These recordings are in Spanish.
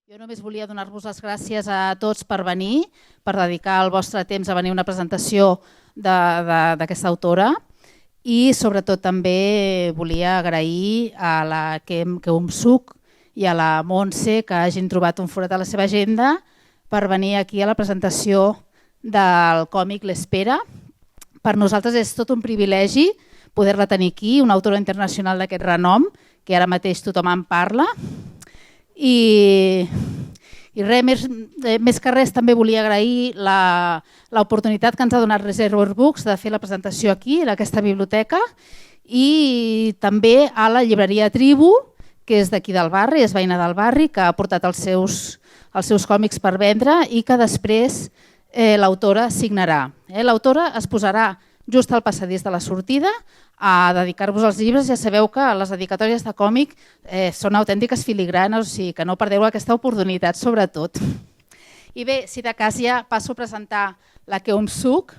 Jo només volia donar-vos les gràcies a tots per venir, per dedicar el vostre temps a venir a una presentació d'aquesta autora i sobretot també volia agrair a la Keum Suk i a la Montse que hagin trobat un forat a la seva agenda per venir aquí a la presentació del còmic L'Espera. Per nosaltres és tot un privilegi poder-la tenir aquí, una autora internacional d'aquest renom, que ara mateix tothom en parla. I res, més que res també volia agrair l'oportunitat que ens ha donat Reservoir Books de fer la presentació aquí, en aquesta biblioteca, i també a la llibreria Tribu, que és d'aquí del barri, és veïna del barri, que ha portat els seus còmics per vendre i que després l'autora signarà. L'autora es posarà just al passadís de la sortida a dedicar-vos als llibres. Ja sabeu que les dedicatòries de còmic són autèntiques filigranes, o sigui que no perdeu aquesta oportunitat sobretot. I bé, si de cas ja passo a presentar la Keum Suk,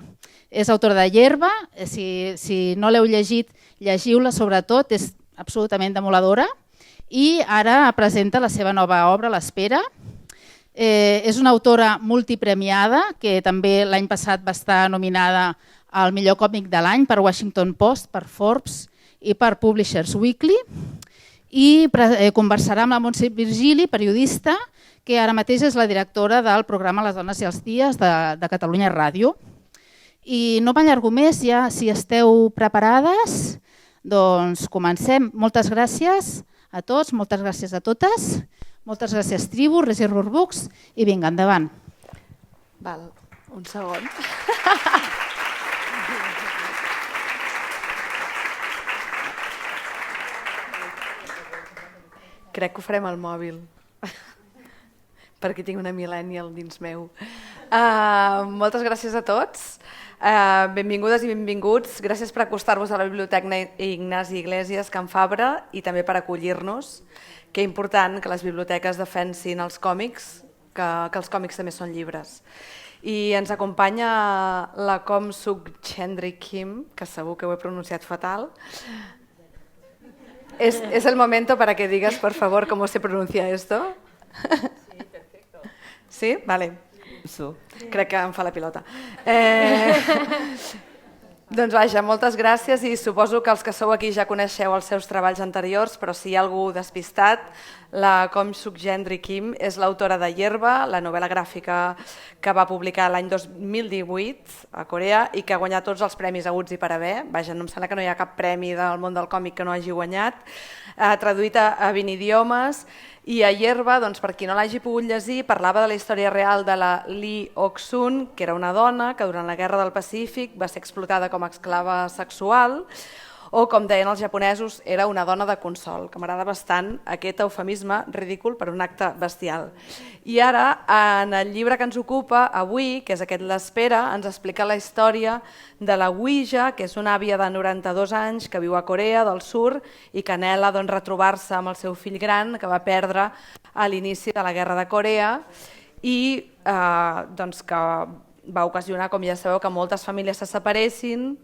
és autora de Yerba, si no l'heu llegit, llegiu-la sobretot, és absolutament demoladora, i ara presenta la seva nova obra, L'Espera. És una autora multipremiada, que també l'any passat va estar nominada al millor còmic de l'any per Washington Post, per Forbes i per Publishers Weekly, i conversarà amb la Montse Virgili, periodista, que ara mateix és la directora del programa Les dones i els dies de Catalunya Ràdio. I no m'allargo més, ja si esteu preparades, doncs comencem. Moltes gràcies a tots, moltes gràcies a totes, moltes gràcies Tribu, Reservoir Books, i vinga, endavant. Val, un segon. Crec que ho farem al mòbil, perquè tinc una millennial dins meu. Moltes gràcies a tots, benvingudes i benvinguts. Gràcies per acostar-vos a la Biblioteca Ignasi Iglesias Can Fabra i també per acollir-nos. Que important que les biblioteques defensin els còmics, que els còmics també són llibres. I ens acompanya la Keum Suk Chendri Kim, que segur que ho he pronunciat fatal. Es el momento para que digas, por favor, cómo se pronuncia esto. Sí, perfecto. Sí? Vale. Crec que em fa la pilota. Doncs vaja, moltes gràcies i suposo que els que sou aquí ja coneixeu els seus treballs anteriors, però si hi ha algú despistat, la Keum Suk Chendri Kim és l'autora de Yerba, la novel·la gràfica que va publicar l'any 2018 a Corea i que ha guanyat tots els premis haguts i per haver. Vaja, no em sembla que no hi ha cap premi del món del còmic que no hagi guanyat. Traduït a 20 idiomes. I a Yerba, doncs, per qui no l'hagi pogut llegir, parlava de la història real de la Lee Ok-sun, que era una dona que durant la Guerra del Pacífic va ser explotada com a esclava sexual, o, com deien els japonesos, era una dona de consol, que m'agrada bastant aquest eufemisme ridícul per un acte bestial. I ara, en el llibre que ens ocupa avui, que és aquest L'Espera, ens explica la història de la Ouija, que és una àvia de 92 anys que viu a Corea del Sur i que anhela retrobar-se amb el seu fill gran que va perdre a l'inici de la Guerra de Corea i que va ocasionar, com ja sabeu, que moltes famílies se separessin.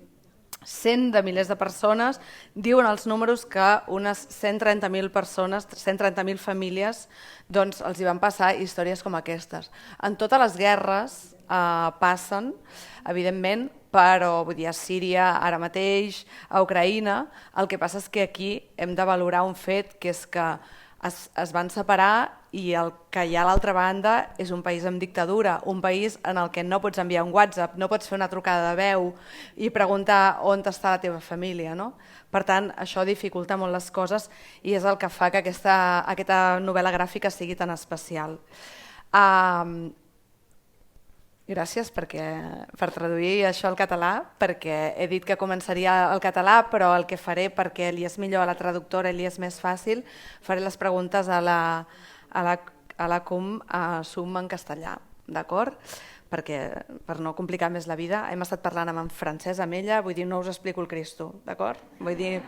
De milers de persones, diuen els números que unes 130.000 persones, 130.000 famílies, doncs els hi van passar històries com aquestes. En totes les guerres passen, evidentment, però vull dir, a Síria ara mateix, a Ucraïna, el que passa és que aquí hem de valorar un fet, que és que es van separar i el que hi ha a l'altra banda és un país amb dictadura, un país en el que no pots enviar un WhatsApp, no pots fer una trucada de veu i preguntar on està la teva família. No? Per tant, això dificulta molt les coses i és el que fa que aquesta novel·la gràfica sigui tan especial. Gràcies per traduir això al català, perquè he dit que començaria al català, però el que faré, perquè li és millor a la traductora i li és més fàcil, faré les preguntes a la Keum Suk en castellà, d'acord? Perquè per no complicar més la vida, hem estat parlant en francès amb ella, vull dir, no us explico el Cristo, d'acord? Vull dir...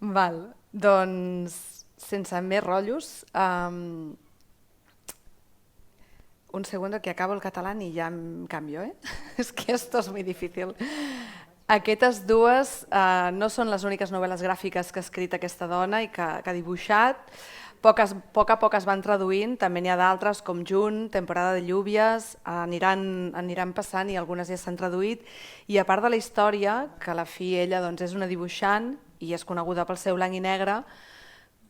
Val, doncs... Sense més rotllos, un segundo que acabo el catalán y ya cambio, ¿eh? Es que esto es muy difícil. Aquestes dues no són les úniques novel·les gràfiques que ha escrit aquesta dona i que ha dibuixat. A poc es van traduint, també n'hi ha d'altres com Junt, Temporada de llúvies, aniran passant i algunes ja s'han traduït. I a part de la història, que a la fi ella doncs, és una dibuixant i és coneguda pel seu blanc i negre,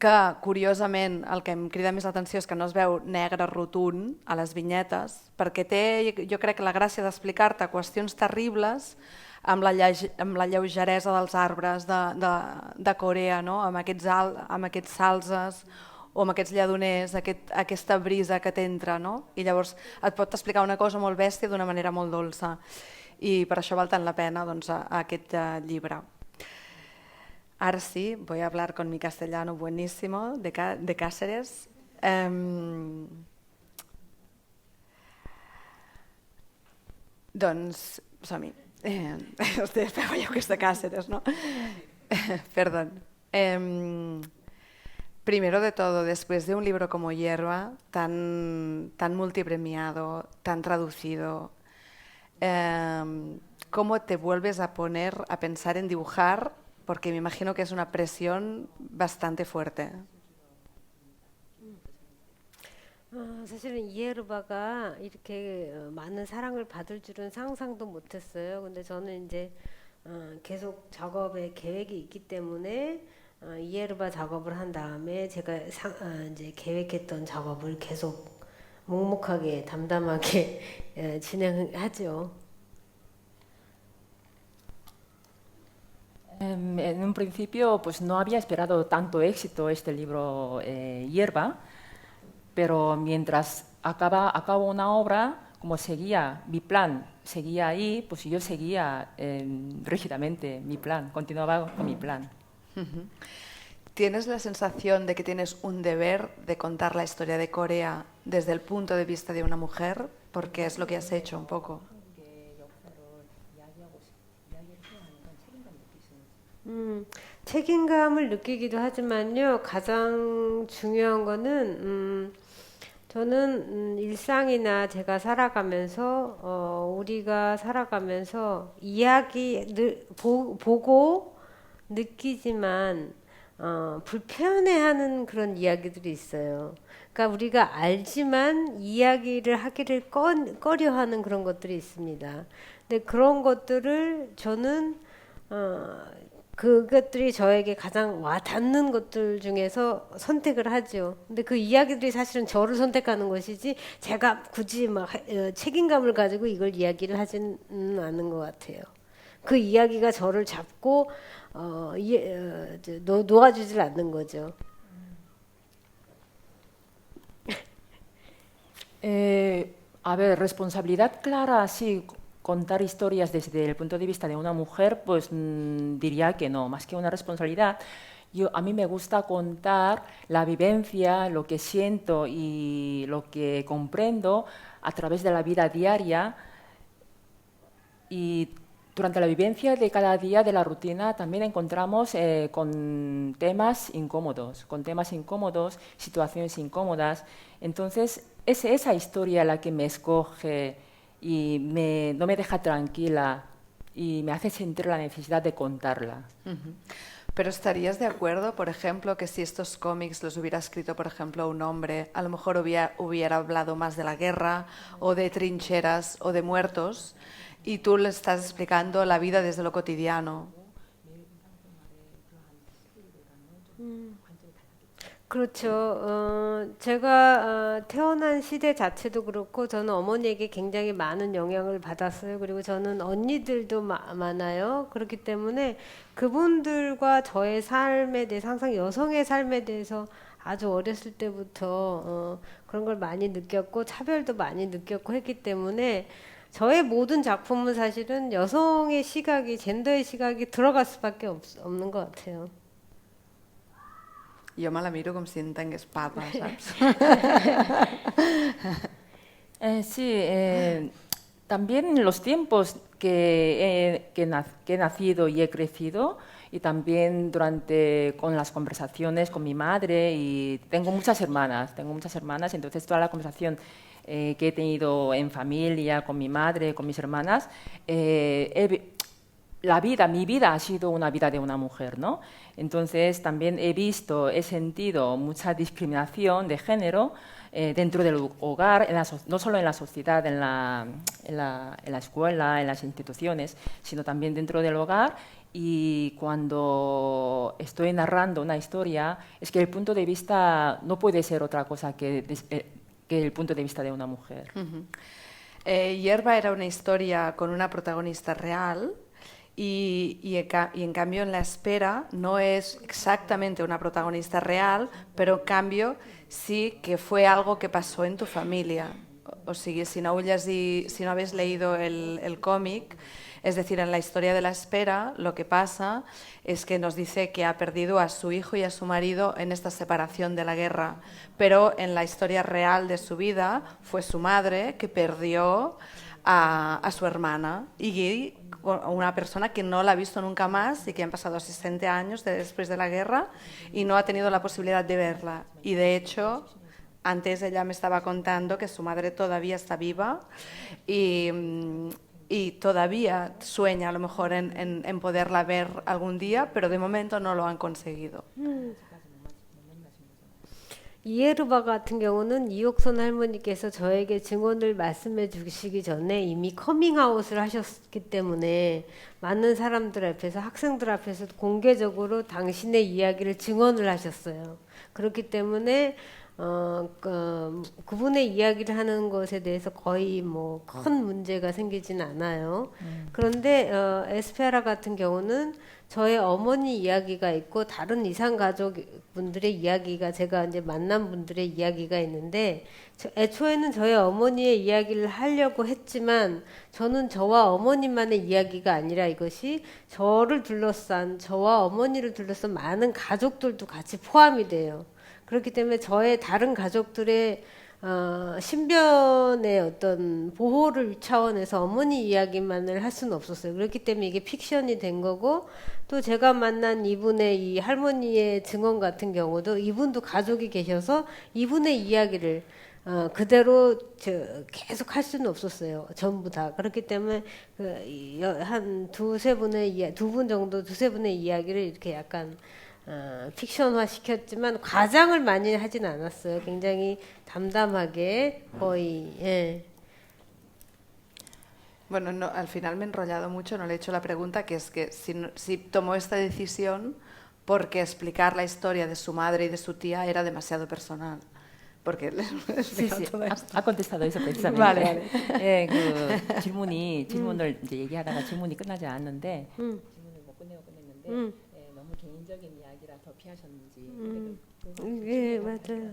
que curiosament el que em crida més l'atenció és que no es veu negre rotund a les vinyetes, perquè té, jo crec, la gràcia d'explicar-te qüestions terribles amb la lleugeresa dels arbres de Corea, no? amb aquests salzes o amb aquests lledoners, aquesta brisa que t'entra, no? I llavors et pot explicar una cosa molt bèstia d'una manera molt dolça. I per això val tant la pena doncs, aquest llibre. Ahora sí, voy a hablar con mi castellano buenísimo de Cáceres. Doncs, som-hi. Ustedes veieu que és de Cáceres, ¿no? Perdón. Primero de todo, después de un libro como Hierba, tan multipremiado, tan traducido, ¿cómo te vuelves a poner a pensar en dibujar? Porque me imagino que es una presión bastante fuerte. 사실은 이에르바가 이렇게 많은 사랑을 받을 줄은 상상도 못했어요. 근데 저는 이제 계속 작업에 계획이 있기 때문에 이에르바 작업을 한 다음에 제가 이제 계획했던 작업을 계속 묵묵하게 담담하게 진행하죠. En un principio pues no había esperado tanto éxito este libro Hierba, pero mientras acabo una obra, como seguía mi plan, seguía ahí, pues yo seguía rígidamente mi plan, continuaba con mi plan. ¿Tienes la sensación de que tienes un deber de contar la historia de Corea desde el punto de vista de una mujer? Porque es lo que has hecho un poco. 책임감을 느끼기도 하지만요. 가장 중요한 거는 저는 일상이나 제가 살아가면서 우리가 살아가면서 보고 느끼지만 불편해하는 그런 이야기들이 있어요. 그러니까 우리가 알지만 이야기를 하기를 꺼려하는 그런 것들이 있습니다. 근데 그런 것들을 저는 그것들이 저에게 가장 와닿는 것들 중에서 선택을 하죠. 근데 그 이야기들이 사실은 저를 선택하는 것이지 제가 굳이 막 책임감을 가지고 이걸 이야기를 하지는 않은 것 같아요. 그 이야기가 저를 잡고 놓아주질 않는 거죠. A ver, responsabilidad clara, sí. Contar historias desde el punto de vista de una mujer, pues diría que no, más que una responsabilidad. A mí me gusta contar la vivencia, lo que siento y lo que comprendo a través de la vida diaria. Y durante la vivencia de cada día de la rutina también encontramos con temas incómodos, situaciones incómodas. Entonces, es esa historia la que me escoge y no me deja tranquila y me hace sentir la necesidad de contarla. Pero ¿estarías de acuerdo, por ejemplo, que si estos cómics los hubiera escrito, por ejemplo, un hombre, a lo mejor hubiera hablado más de la guerra o de trincheras o de muertos y tú le estás explicando la vida desde lo cotidiano? 그렇죠. 제가 태어난 시대 자체도 그렇고 저는 어머니에게 굉장히 많은 영향을 받았어요. 그리고 저는 언니들도 많아요. 그렇기 때문에 그분들과 저의 삶에 대해서 항상 여성의 삶에 대해서 아주 어렸을 때부터 그런 걸 많이 느꼈고 차별도 많이 느꼈고 했기 때문에 저의 모든 작품은 사실은 여성의 시각이, 젠더의 시각이 들어갈 수밖에 없는 것 같아요. Jo me la miro com si entengués papa, saps? Sí, también en los tiempos que he nacido y he crecido, y también con las conversaciones con mi madre, y tengo muchas hermanas, entonces toda la conversación que he tenido en familia, con mi madre, con mis hermanas, he mi vida ha sido una vida de una mujer, ¿no? Entonces también he sentido mucha discriminación de género dentro del hogar, no solo en la sociedad, en la escuela, en las instituciones, sino también dentro del hogar. Y cuando estoy narrando una historia, es que el punto de vista no puede ser otra cosa que el punto de vista de una mujer. Hierba era una historia con una protagonista real y en cambio en La espera no es exactamente una protagonista real, pero en cambio sí que fue algo que pasó en tu familia. O sigui, si no habéis leído el cómic, es decir, en la historia de La espera, lo que pasa es que nos dice que ha perdido a su hijo y a su marido en esta separación de la guerra, pero en la historia real de su vida fue su madre que perdió a su hermana y una persona que no la ha visto nunca más y que han pasado 60 años después de la guerra y no ha tenido la posibilidad de verla. Y de hecho, antes ella me estaba contando que su madre todavía está viva y todavía sueña a lo mejor en poderla ver algún día, pero de momento no lo han conseguido. 이에르바 같은 경우는 이옥선 할머니께서 저에게 증언을 말씀해 주시기 전에 이미 커밍아웃을 하셨기 때문에 많은 사람들 앞에서, 학생들 앞에서 공개적으로 당신의 이야기를 증언을 하셨어요. 그렇기 때문에 그분의 이야기를 하는 것에 대해서 거의 뭐 큰 문제가 생기진 않아요. 그런데 에스페라 같은 경우는 저의 어머니 이야기가 있고 다른 이상 가족 분들의 이야기가, 제가 이제 만난 분들의 이야기가 있는데, 애초에는 저의 어머니의 이야기를 하려고 했지만 저는 저와 어머니만의 이야기가 아니라 이것이 저를 둘러싼, 저와 어머니를 둘러싼 많은 가족들도 같이 포함이 돼요. 그렇기 때문에 저의 다른 가족들의 신변의 어떤 보호를 차원에서 어머니 이야기만을 할 수는 없었어요. 그렇기 때문에 이게 픽션이 된 거고, 또 제가 만난 이분의 이 할머니의 증언 같은 경우도 이분도 가족이 계셔서 이분의 이야기를 그대로 계속 할 수는 없었어요. 전부 다. 그렇기 때문에 한 두세 분의 이야기를 이렇게 약간 픽션화 시켰지만 과장을 많이 하진 않았어요. 굉장히 담담하게 거의. 예. Bueno, no, al final me he enrollado mucho, no le he hecho la pregunta, que es que si tomó esta decisión porque explicar la historia de su madre y de su tía era demasiado personal. Porque sí, ha contestado eso precisamente. vale. 예, 그 질문을 이제 얘기하다가 질문이 끝나지 않았는데 질문을 못 끝냈는데 너무 개인적인 이야기라서 피하셨는지. 예, 맞아요.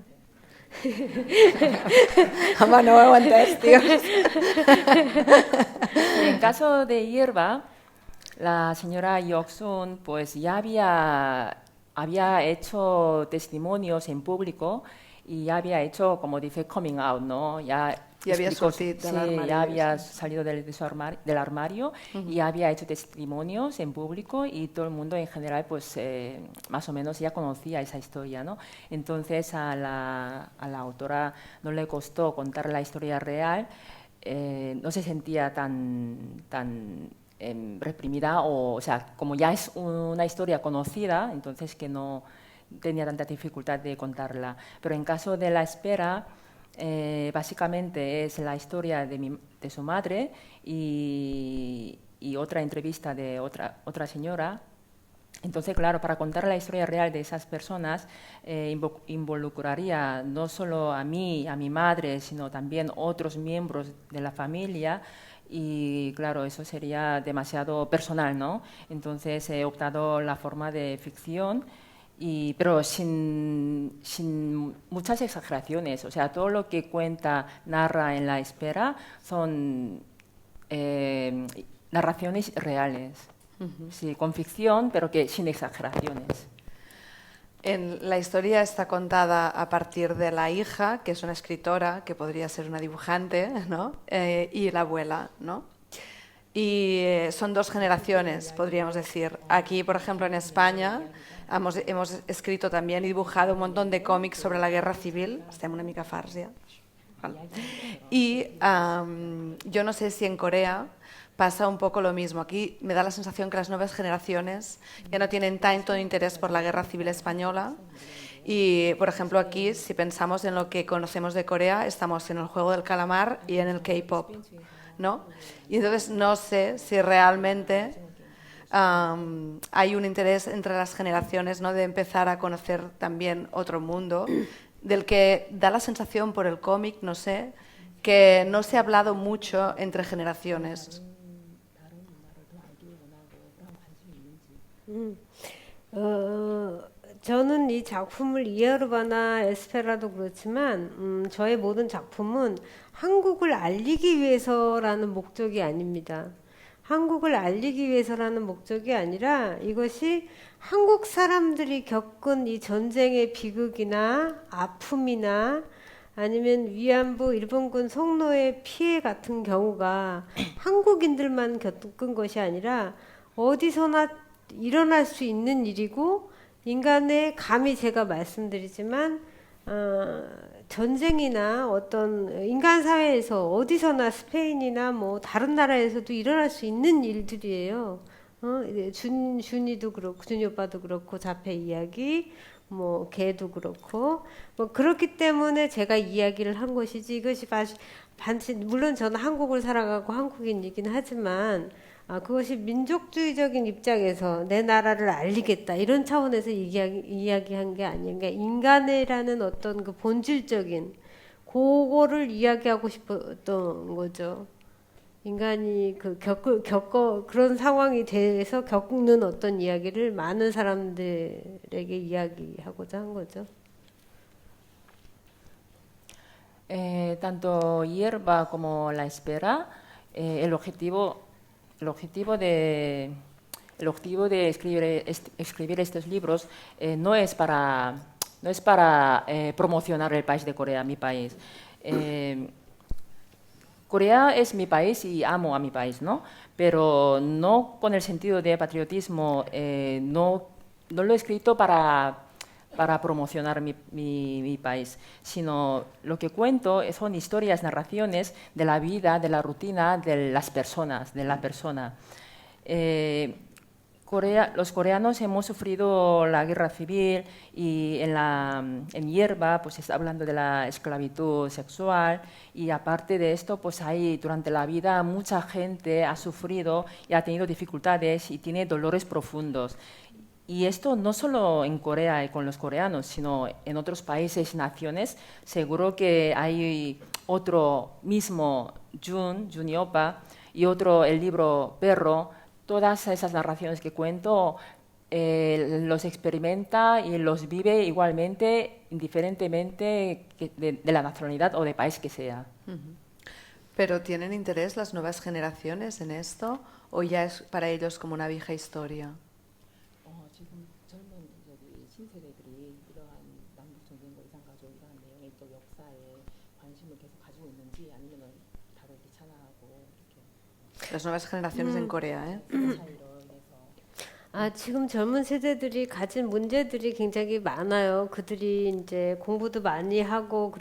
Ama, no aguantes, tío. En caso de Hierba, la señora Yoksun pues ya había hecho testimonios en público y ya había hecho, como dice, coming out, ¿no? Ya había salido del armario y había hecho testimonios en público y todo el mundo en general pues más o menos ya conocía esa historia, ¿no? Entonces a la autora no le costó contar la historia real, no se sentía tan reprimida, o sea, como ya es una historia conocida, entonces que no tenía tanta dificultad de contarla. Pero en caso de La espera, básicamente es la historia de su madre y otra entrevista de otra señora. Entonces, claro, para contar la historia real de esas personas involucraría no solo a mí, a mi madre, sino también otros miembros de la familia. Y claro, eso sería demasiado personal, ¿no? Entonces he optado la forma de ficción, pero sin muchas exageraciones. O sea, todo lo que narra en La espera son narraciones reales. Sí, con ficción, pero que sin exageraciones. La historia está contada a partir de la hija, que es una escritora, que podría ser una dibujante, ¿no? Y la abuela, ¿no? Y son dos generaciones, podríamos decir. Aquí, por ejemplo, en España, hemos escrito también y dibujado un montón de cómics sobre la guerra civil. Estem una mica farts, ja. Y yo no sé si en Corea, pasa un poco lo mismo. Aquí me da la sensación que las nuevas generaciones ya no tienen tanto interés por la Guerra Civil Española. Y, por ejemplo, aquí, si pensamos en lo que conocemos de Corea, estamos en el juego del calamar y en el K-pop, ¿no? Y entonces no sé si realmente hay un interés entre las generaciones, ¿no?, de empezar a conocer también otro mundo, del que da la sensación por el cómic, no sé, que no se ha hablado mucho entre generaciones. 저는 이 작품을 이에르바나 에스페라도 그렇지만 저의 모든 작품은 한국을 알리기 위해서라는 목적이 아닙니다. 한국을 알리기 위해서라는 목적이 아니라 이것이 한국 사람들이 겪은 이 전쟁의 비극이나 아픔이나 아니면 위안부 일본군 성노예 피해 같은 경우가 한국인들만 겪은 것이 아니라 어디서나 일어날 수 있는 일이고, 인간의 감히 제가 말씀드리지만 전쟁이나 어떤 인간 사회에서 어디서나 스페인이나 뭐 다른 나라에서도 일어날 수 있는 일들이에요. 준이도 그렇고, 준이 오빠도 그렇고, 자폐 이야기, 뭐 걔도 그렇고, 뭐 그렇기 때문에 제가 이야기를 한 것이지, 이것이 반드시 물론 저는 한국을 살아가고 한국인이긴 하지만 그것이 민족주의적인 입장에서 내 나라를 알리겠다 이런 차원에서 이야기한 게 아닌가. 인간이라는 어떤 그 본질적인 그거를 이야기하고 싶었던 거죠. 인간이 그 그런 상황이 돼서 겪는 어떤 이야기를 많은 사람들에게 이야기하고자 한 거죠. Tanto Hierba como La Espera, el objetivo de escribir estos libros no es para promocionar el país de Corea, mi país. Corea es mi país y amo a mi país, ¿no? Pero no con el sentido de patriotismo, no lo he escrito para promocionar mi país, sino lo que cuento son historias, narraciones de la vida, de la rutina de las personas, de la persona. Los coreanos hemos sufrido la guerra civil y en Hierba pues está hablando de la esclavitud sexual, y aparte de esto pues durante la vida mucha gente ha sufrido y ha tenido dificultades y tiene dolores profundos. Y esto no solo en Corea y con los coreanos, sino en otros países y naciones. Seguro que hay otro mismo, Juni Opa, y otro, el libro Perro. Todas esas narraciones que cuento los experimenta y los vive igualmente, indiferentemente de la nacionalidad o de país que sea. ¿Pero tienen interés las nuevas generaciones en esto o ya es para ellos como una vieja historia? 지금 젊은 신세대들이 이러한 남북전쟁과 이산가족 이러한 내용의 또 역사에 관심을 계속 가지고 있는지, 아니면 다들 귀찮아하고 이렇게. Las nuevas generaciones en Corea, ¿eh? 지금 젊은 세대들이 가진 문제들이 굉장히 많아요. 그들이 이제 공부도 많이 하고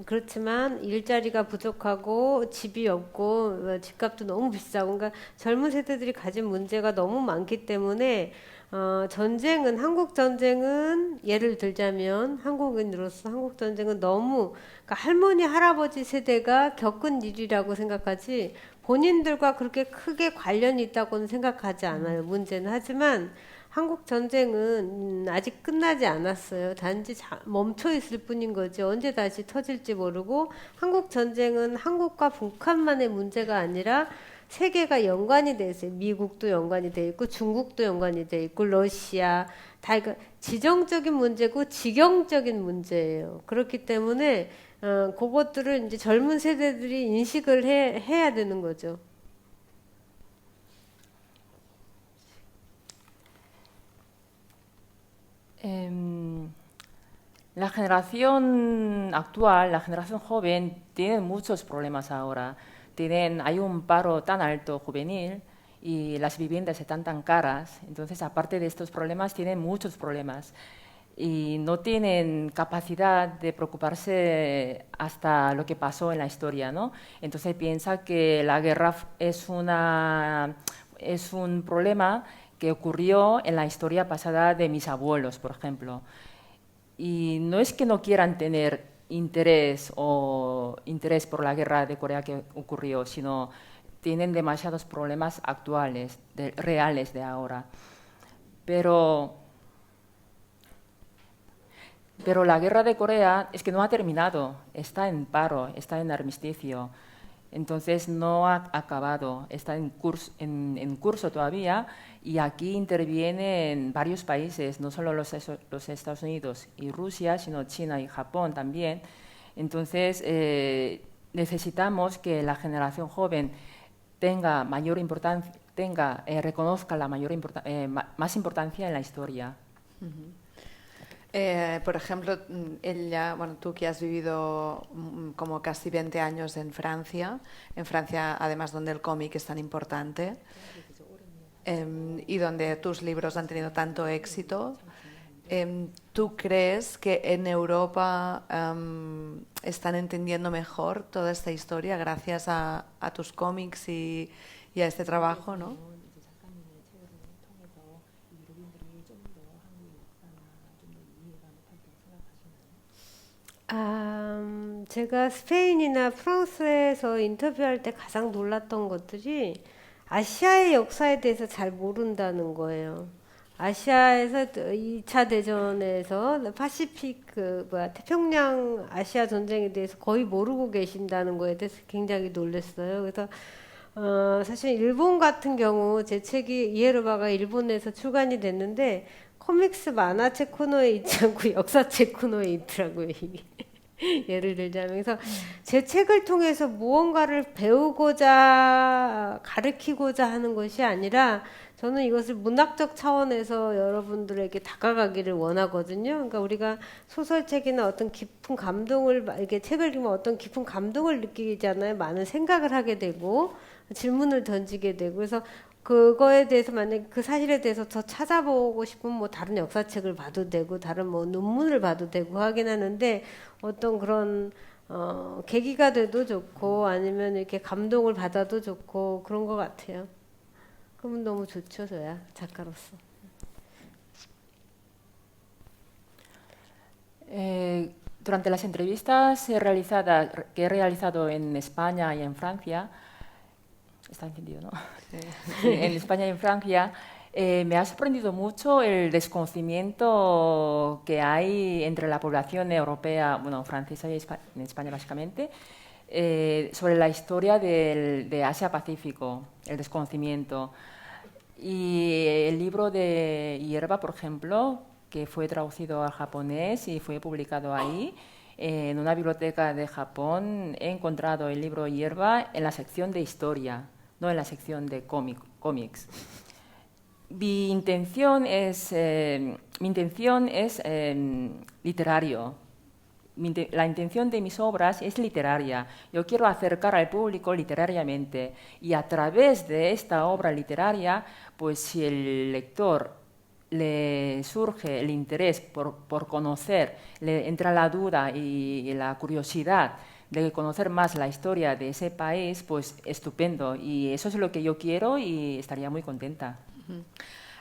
그렇지만 일자리가 부족하고 집이 없고 집값도 너무 비싸고, 그러니까 젊은 세대들이 가진 문제가 너무 많기 때문에 한국 전쟁은 예를 들자면 한국인으로서 한국 전쟁은 너무, 그러니까 할머니 할아버지 세대가 겪은 일이라고 생각하지 본인들과 그렇게 크게 관련이 있다고는 생각하지 않아요. 문제는. 하지만 한국 전쟁은 아직 끝나지 않았어요. 단지 멈춰 있을 뿐인 거지. 언제 다시 터질지 모르고, 한국 전쟁은 한국과 북한만의 문제가 아니라 세계가 연관이 돼 있어요. 미국도 연관이 돼 있고 중국도 연관이 돼 있고 러시아 다 이거 지정적인 문제고 지경적인 문제예요. 그렇기 때문에 그것들을 이제 젊은 세대들이 인식을 해야 되는 거죠. La generación actual, la generación joven, tiene muchos problemas ahora. Hay un paro tan alto juvenil y las viviendas están tan caras. Entonces, aparte de estos problemas, tienen muchos problemas. y no tienen capacidad de preocuparse hasta lo que pasó en la historia, ¿no? Entonces piensa que la guerra es un problema que ocurrió en la historia pasada de mis abuelos, por ejemplo. Y no es que no quieran tener interés por la guerra de Corea que ocurrió, sino tienen demasiados problemas actuales, reales de ahora. Pero la guerra de Corea es que no ha terminado, está en paro, está en armisticio. Entonces no ha acabado, está en curso todavía, y aquí intervienen varios países, no solo los Estados Unidos y Rusia, sino China y Japón también. Entonces necesitamos que la generación joven tenga mayor importancia, reconozca la más importancia en la historia. Por ejemplo, ella, bueno, tú que has vivido como casi 20 años en Francia además donde el cómic es tan importante y donde tus libros han tenido tanto éxito, ¿tú crees que en Europa están entendiendo mejor toda esta historia gracias a tus cómics y a este trabajo, ¿no? 제가 스페인이나 프랑스에서 인터뷰할 때 가장 놀랐던 것들이 아시아의 역사에 대해서 잘 모른다는 거예요. 아시아에서 2차 대전에서 파시픽 태평양 아시아 전쟁에 대해서 거의 모르고 계신다는 거에 대해서 굉장히 놀랐어요. 그래서 사실 일본 같은 경우 제 책이 이에르바가 일본에서 출간이 됐는데 코믹스 만화책 코너에 있지 않고 역사책 코너에 있더라고요, 이게. 예를 들자면. 그래서 제 책을 통해서 무언가를 배우고자 가르치고자 하는 것이 아니라 저는 이것을 문학적 차원에서 여러분들에게 다가가기를 원하거든요. 그러니까 우리가 소설책이나 어떤 깊은 감동을, 이렇게 책을 읽으면 어떤 깊은 감동을 느끼잖아요. 많은 생각을 하게 되고 질문을 던지게 되고. 그래서 그거에 대해서 만약 그 사실에 대해서 더 찾아보고 싶으면 뭐 다른 역사책을 봐도 되고 다른 뭐 논문을 봐도 되고 하긴 하는데 어떤 그런 계기가 돼도 좋고 아니면 이렇게 감동을 받아도 좋고 그런 것 같아요. 그러면 너무 좋죠, 저야 작가로서. Durante las entrevistas que he realizado en España y en Francia, está encendido, ¿no? Sí. En España y en Francia, me ha sorprendido mucho el desconocimiento que hay entre la población europea, bueno, francesa y en España básicamente, sobre la historia de Asia-Pacífico, el desconocimiento. Y el libro de Hierba, por ejemplo, que fue traducido al japonés y fue publicado ahí, en una biblioteca de Japón, he encontrado el libro Hierba en la sección de historia, no en la sección de cómics. Mi intención es literario. La intención de mis obras es literaria. Yo quiero acercar al público literariamente y a través de esta obra literaria, pues si el lector le surge el interés por conocer, le entra la duda y la curiosidad de conocer más la historia de ese país, pues estupendo. Y eso es lo que yo quiero y estaría muy contenta.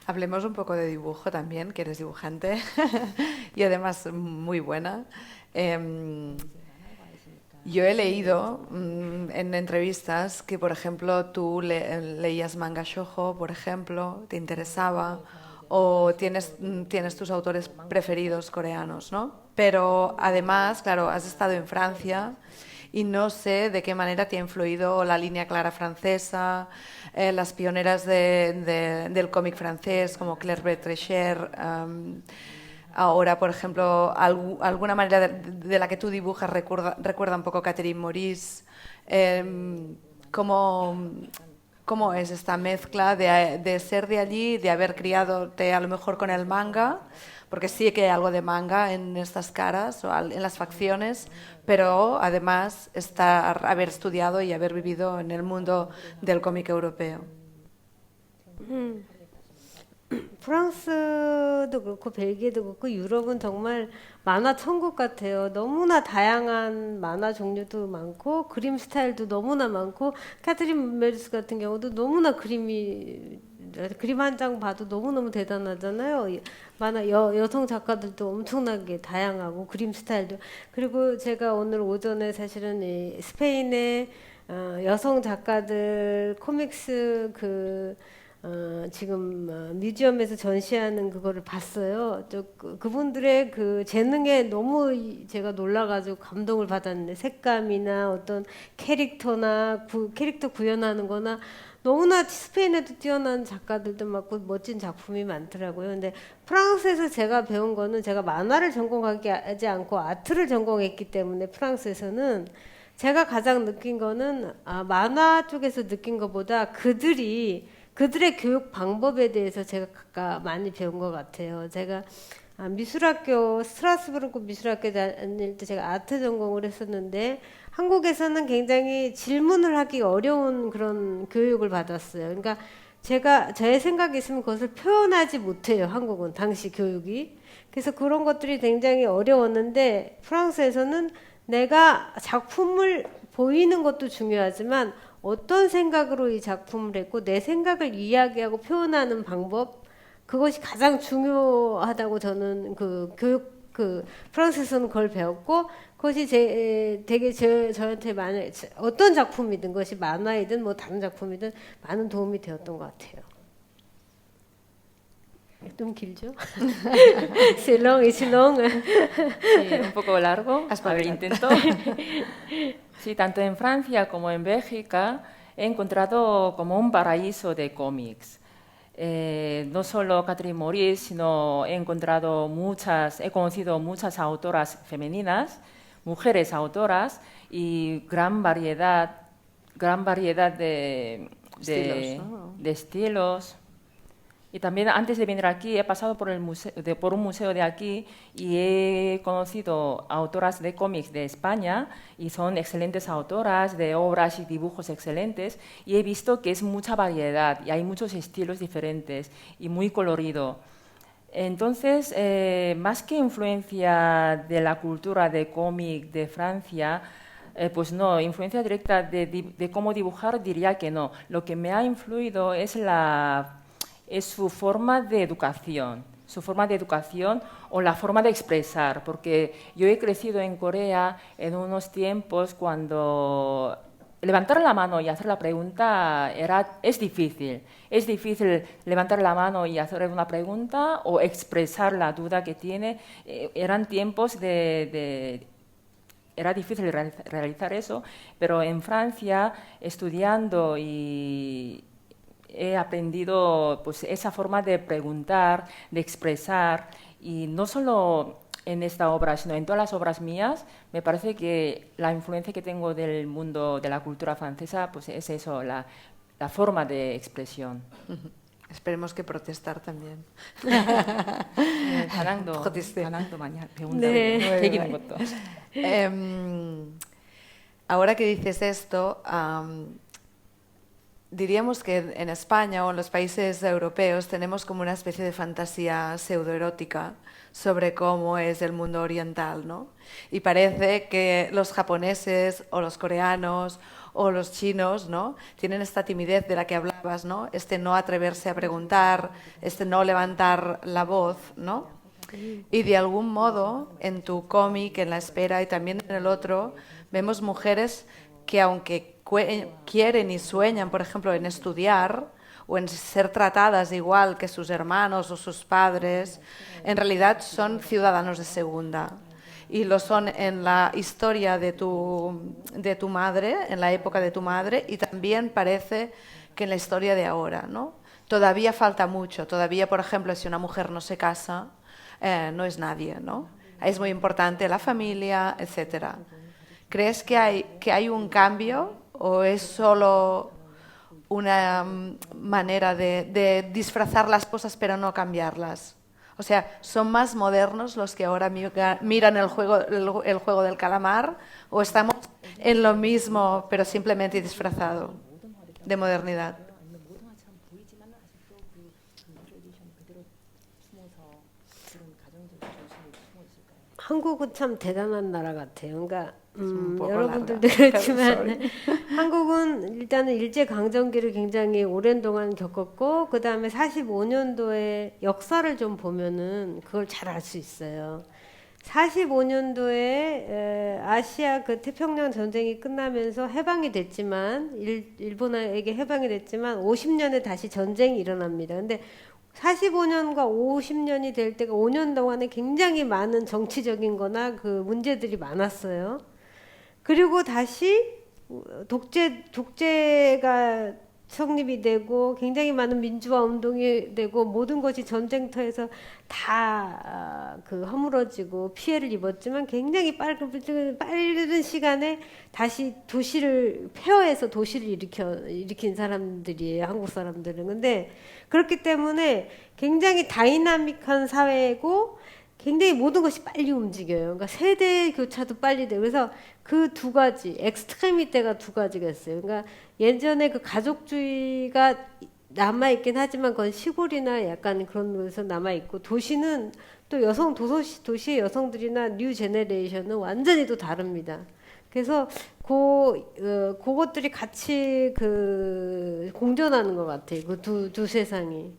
Hablemos un poco de dibujo también, que eres dibujante y además muy buena. Yo he leído en entrevistas que, por ejemplo, tú leías manga shoujo, por ejemplo, te interesaba, o tienes tus autores preferidos coreanos, ¿no? Pero además, claro, has estado en Francia y no sé de qué manera te ha influido la línea clara francesa, las pioneras del cómic francés como Claire Bertrechère. Ahora, por ejemplo, alguna manera de la que tú dibujas recuerda un poco a Catherine Maurice. ¿Cómo es esta mezcla de ser de allí, de haber criadote a lo mejor con el manga? Porque sí que hay algo de manga en estas caras o en las facciones, pero además haber estudiado y haber vivido en el mundo del cómic europeo. 프랑스도 그렇고 벨기에도 그렇고 유럽은 정말 만화 천국 같아요. 너무나 다양한 만화 종류도 많고 그림 스타일도 너무나 많고 카트린 메르스 같은 경우도 너무나 그림 한 장 봐도 너무너무 대단하잖아요. 만화 여성 작가들도 엄청나게 다양하고 그림 스타일도. 그리고 제가 오늘 오전에 사실은 이 스페인의 여성 작가들 코믹스 지금 뮤지엄에서 전시하는 그거를 봤어요. 그분들의 그 재능에 너무 제가 놀라가지고 감동을 받았는데 색감이나 어떤 캐릭터나 캐릭터 구현하는 거나 너무나 스페인에도 뛰어난 작가들도 많고 멋진 작품이 많더라고요. 근데 프랑스에서 제가 배운 거는 제가 만화를 전공하지 않고 아트를 전공했기 때문에 프랑스에서는 제가 가장 느낀 거는 만화 쪽에서 느낀 것보다 그들의 교육 방법에 대해서 제가 많이 배운 것 같아요. 제가 미술학교 스트라스부르크 미술학교 다닐 때 제가 아트 전공을 했었는데 한국에서는 굉장히 질문을 하기 어려운 그런 교육을 받았어요. 그러니까 제가 제 생각이 있으면 그것을 표현하지 못해요. 한국은 당시 교육이. 그래서 그런 것들이 굉장히 어려웠는데 프랑스에서는 내가 작품을 보이는 것도 중요하지만 어떤 생각으로 이 작품을 했고 내 생각을 이야기하고 표현하는 방법 그것이 가장 중요하다고 저는 프랑스에서는 그걸 배웠고 그것이 되게 저한테 많은 어떤 작품이든 것이 만화이든 뭐 다른 작품이든 많은 도움이 되었던 것 같아요. 좀 길죠? C'est long, it's long. Sí, un poco largo. A ver, intento. Sí, tanto en Francia como en Bélgica he encontrado como un paraíso de cómics. No solo Catherine Maurice, sino he conocido muchas autoras femeninas, mujeres autoras y gran variedad de estilos. Y también antes de venir aquí he pasado por un museo de aquí y he conocido autoras de cómics de España y son excelentes autoras de obras y dibujos excelentes y he visto que es mucha variedad y hay muchos estilos diferentes y muy colorido. Entonces, más que influencia de la cultura de cómic de Francia, pues no, influencia directa de cómo dibujar diría que no. Lo que me ha influido es su forma de educación o la forma de expresar, porque yo he crecido en Corea en unos tiempos cuando levantar la mano y hacer la pregunta es difícil. Es difícil levantar la mano y hacer una pregunta o expresar la duda que tiene. Eran tiempos era difícil realizar eso, pero en Francia, estudiando he aprendido pues, esa forma de preguntar, de expresar, y no solo en esta obra, sino en todas las obras mías, me parece que la influencia que tengo del mundo de la cultura francesa pues, es eso, la forma de expresión. Esperemos que protestar también. 가능도 많이 배운다고 얘기는 것도. Ahora que dices esto, diríamos que en España o en los países europeos tenemos como una especie de fantasía pseudoerótica sobre cómo es el mundo oriental, ¿no? Y parece que los japoneses o los coreanos o los chinos, ¿no? Tienen esta timidez de la que hablabas, ¿no? Este no atreverse a preguntar, este no levantar la voz, ¿no? Y de algún modo en tu cómic, en La Espera y también en el otro, vemos mujeres que aunque quieren y sueñan, por ejemplo, en estudiar o en ser tratadas igual que sus hermanos o sus padres, en realidad son ciudadanos de segunda. Y lo son en la historia de tu madre, en la época de tu madre, y también parece que en la historia de ahora, ¿no? Todavía falta mucho. Todavía, por ejemplo, si una mujer no se casa, no es nadie, ¿no? Es muy importante la familia, etcétera. ¿Crees que hay un cambio o es solo una manera de disfrazar las cosas pero no cambiarlas? O sea, ¿son más modernos los que ahora miran el juego del calamar o estamos en lo mismo pero simplemente disfrazado de modernidad? 한국은 참 대단한 나라 같아요. 그러니까 poco 여러분들도 larga. 그렇지만 한국은 일단은 일제 강점기를 굉장히 오랜 동안 겪었고 그 다음에 45년도에 역사를 좀 보면은 그걸 잘 알 수 있어요. 45년도에 아시아 그 태평양 전쟁이 끝나면서 해방이 됐지만 일본에게 해방이 됐지만 50년에 다시 전쟁이 일어납니다. 근데 45년과 50년이 될 때가 5년 동안에 굉장히 많은 정치적인 거나 그 문제들이 많았어요. 그리고 다시 독재가 성립이 되고 굉장히 많은 민주화 운동이 되고 모든 것이 전쟁터에서 다 그 허물어지고 피해를 입었지만 굉장히 빠른 시간에 다시 도시를 폐허해서 도시를 일으킨 사람들이에요. 한국 사람들은. 근데 그렇기 때문에 굉장히 다이나믹한 사회고 굉장히 모든 것이 빨리 움직여요. 그러니까 세대 교차도 빨리 돼요. 그래서 그 두 가지, 엑스트레미때가 두 가지가 있어요. 그러니까 예전에 그 가족주의가 남아있긴 하지만 그건 시골이나 약간 그런 곳에서 남아있고 도시는 또 도시의 여성들이나 뉴 제네레이션은 완전히 또 다릅니다. 그래서 그것들이 같이 그 공존하는 것 같아요. 그 두 세상이.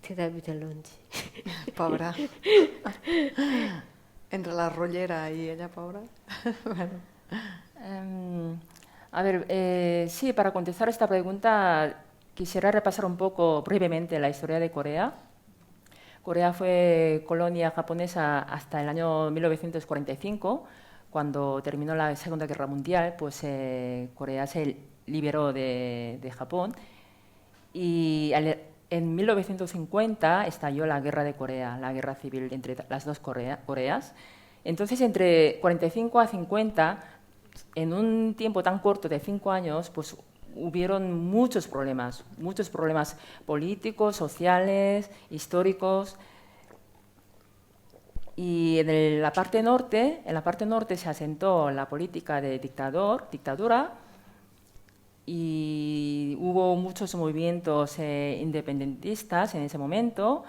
대답이 될런지. Pobra. Entre la rollera y ella, pobra. Bueno. A ver, sí, para contestar esta pregunta quisiera repasar un poco brevemente la historia de Corea. Corea fue colonia japonesa hasta el año 1945, cuando terminó la Segunda Guerra Mundial, pues Corea se liberó de Japón y en 1950 estalló la Guerra de Corea, la guerra civil entre las dos Coreas. Entonces, entre 45 a 50, en un tiempo tan corto de 5 años, pues hubieron muchos problemas políticos, sociales, históricos. Y en la parte norte se asentó la política de dictadura, y hubo muchos movimientos independentistas en ese momento,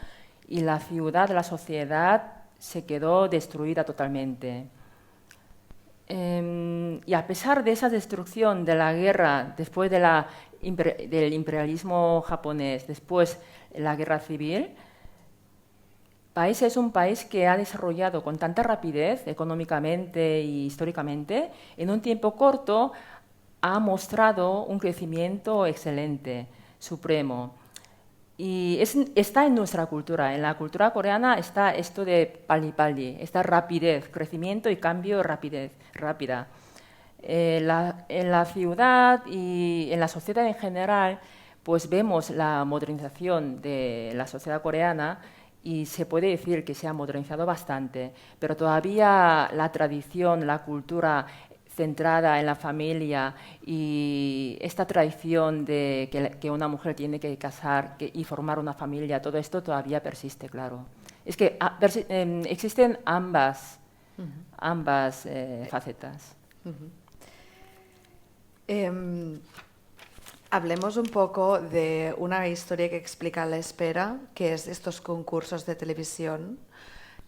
y la ciudad, la sociedad se quedó destruida totalmente. Y a pesar de esa destrucción de la guerra, después del imperialismo japonés, después la guerra civil, es un país que ha desarrollado con tanta rapidez, económicamente e históricamente, en un tiempo corto, ha mostrado un crecimiento excelente, supremo. Y está en nuestra cultura, en la cultura coreana está esto de pali-pali, esta rapidez, crecimiento y cambio rápida. En la ciudad y en la sociedad en general, pues vemos la modernización de la sociedad coreana y se puede decir que se ha modernizado bastante, pero todavía la tradición, la cultura centrada en la familia y esta tradición de que una mujer tiene que casar y formar una familia, todo esto todavía persiste, claro. Es que existen ambas facetas. Hablemos un poco de una historia que explica La Espera, que es estos concursos de televisión,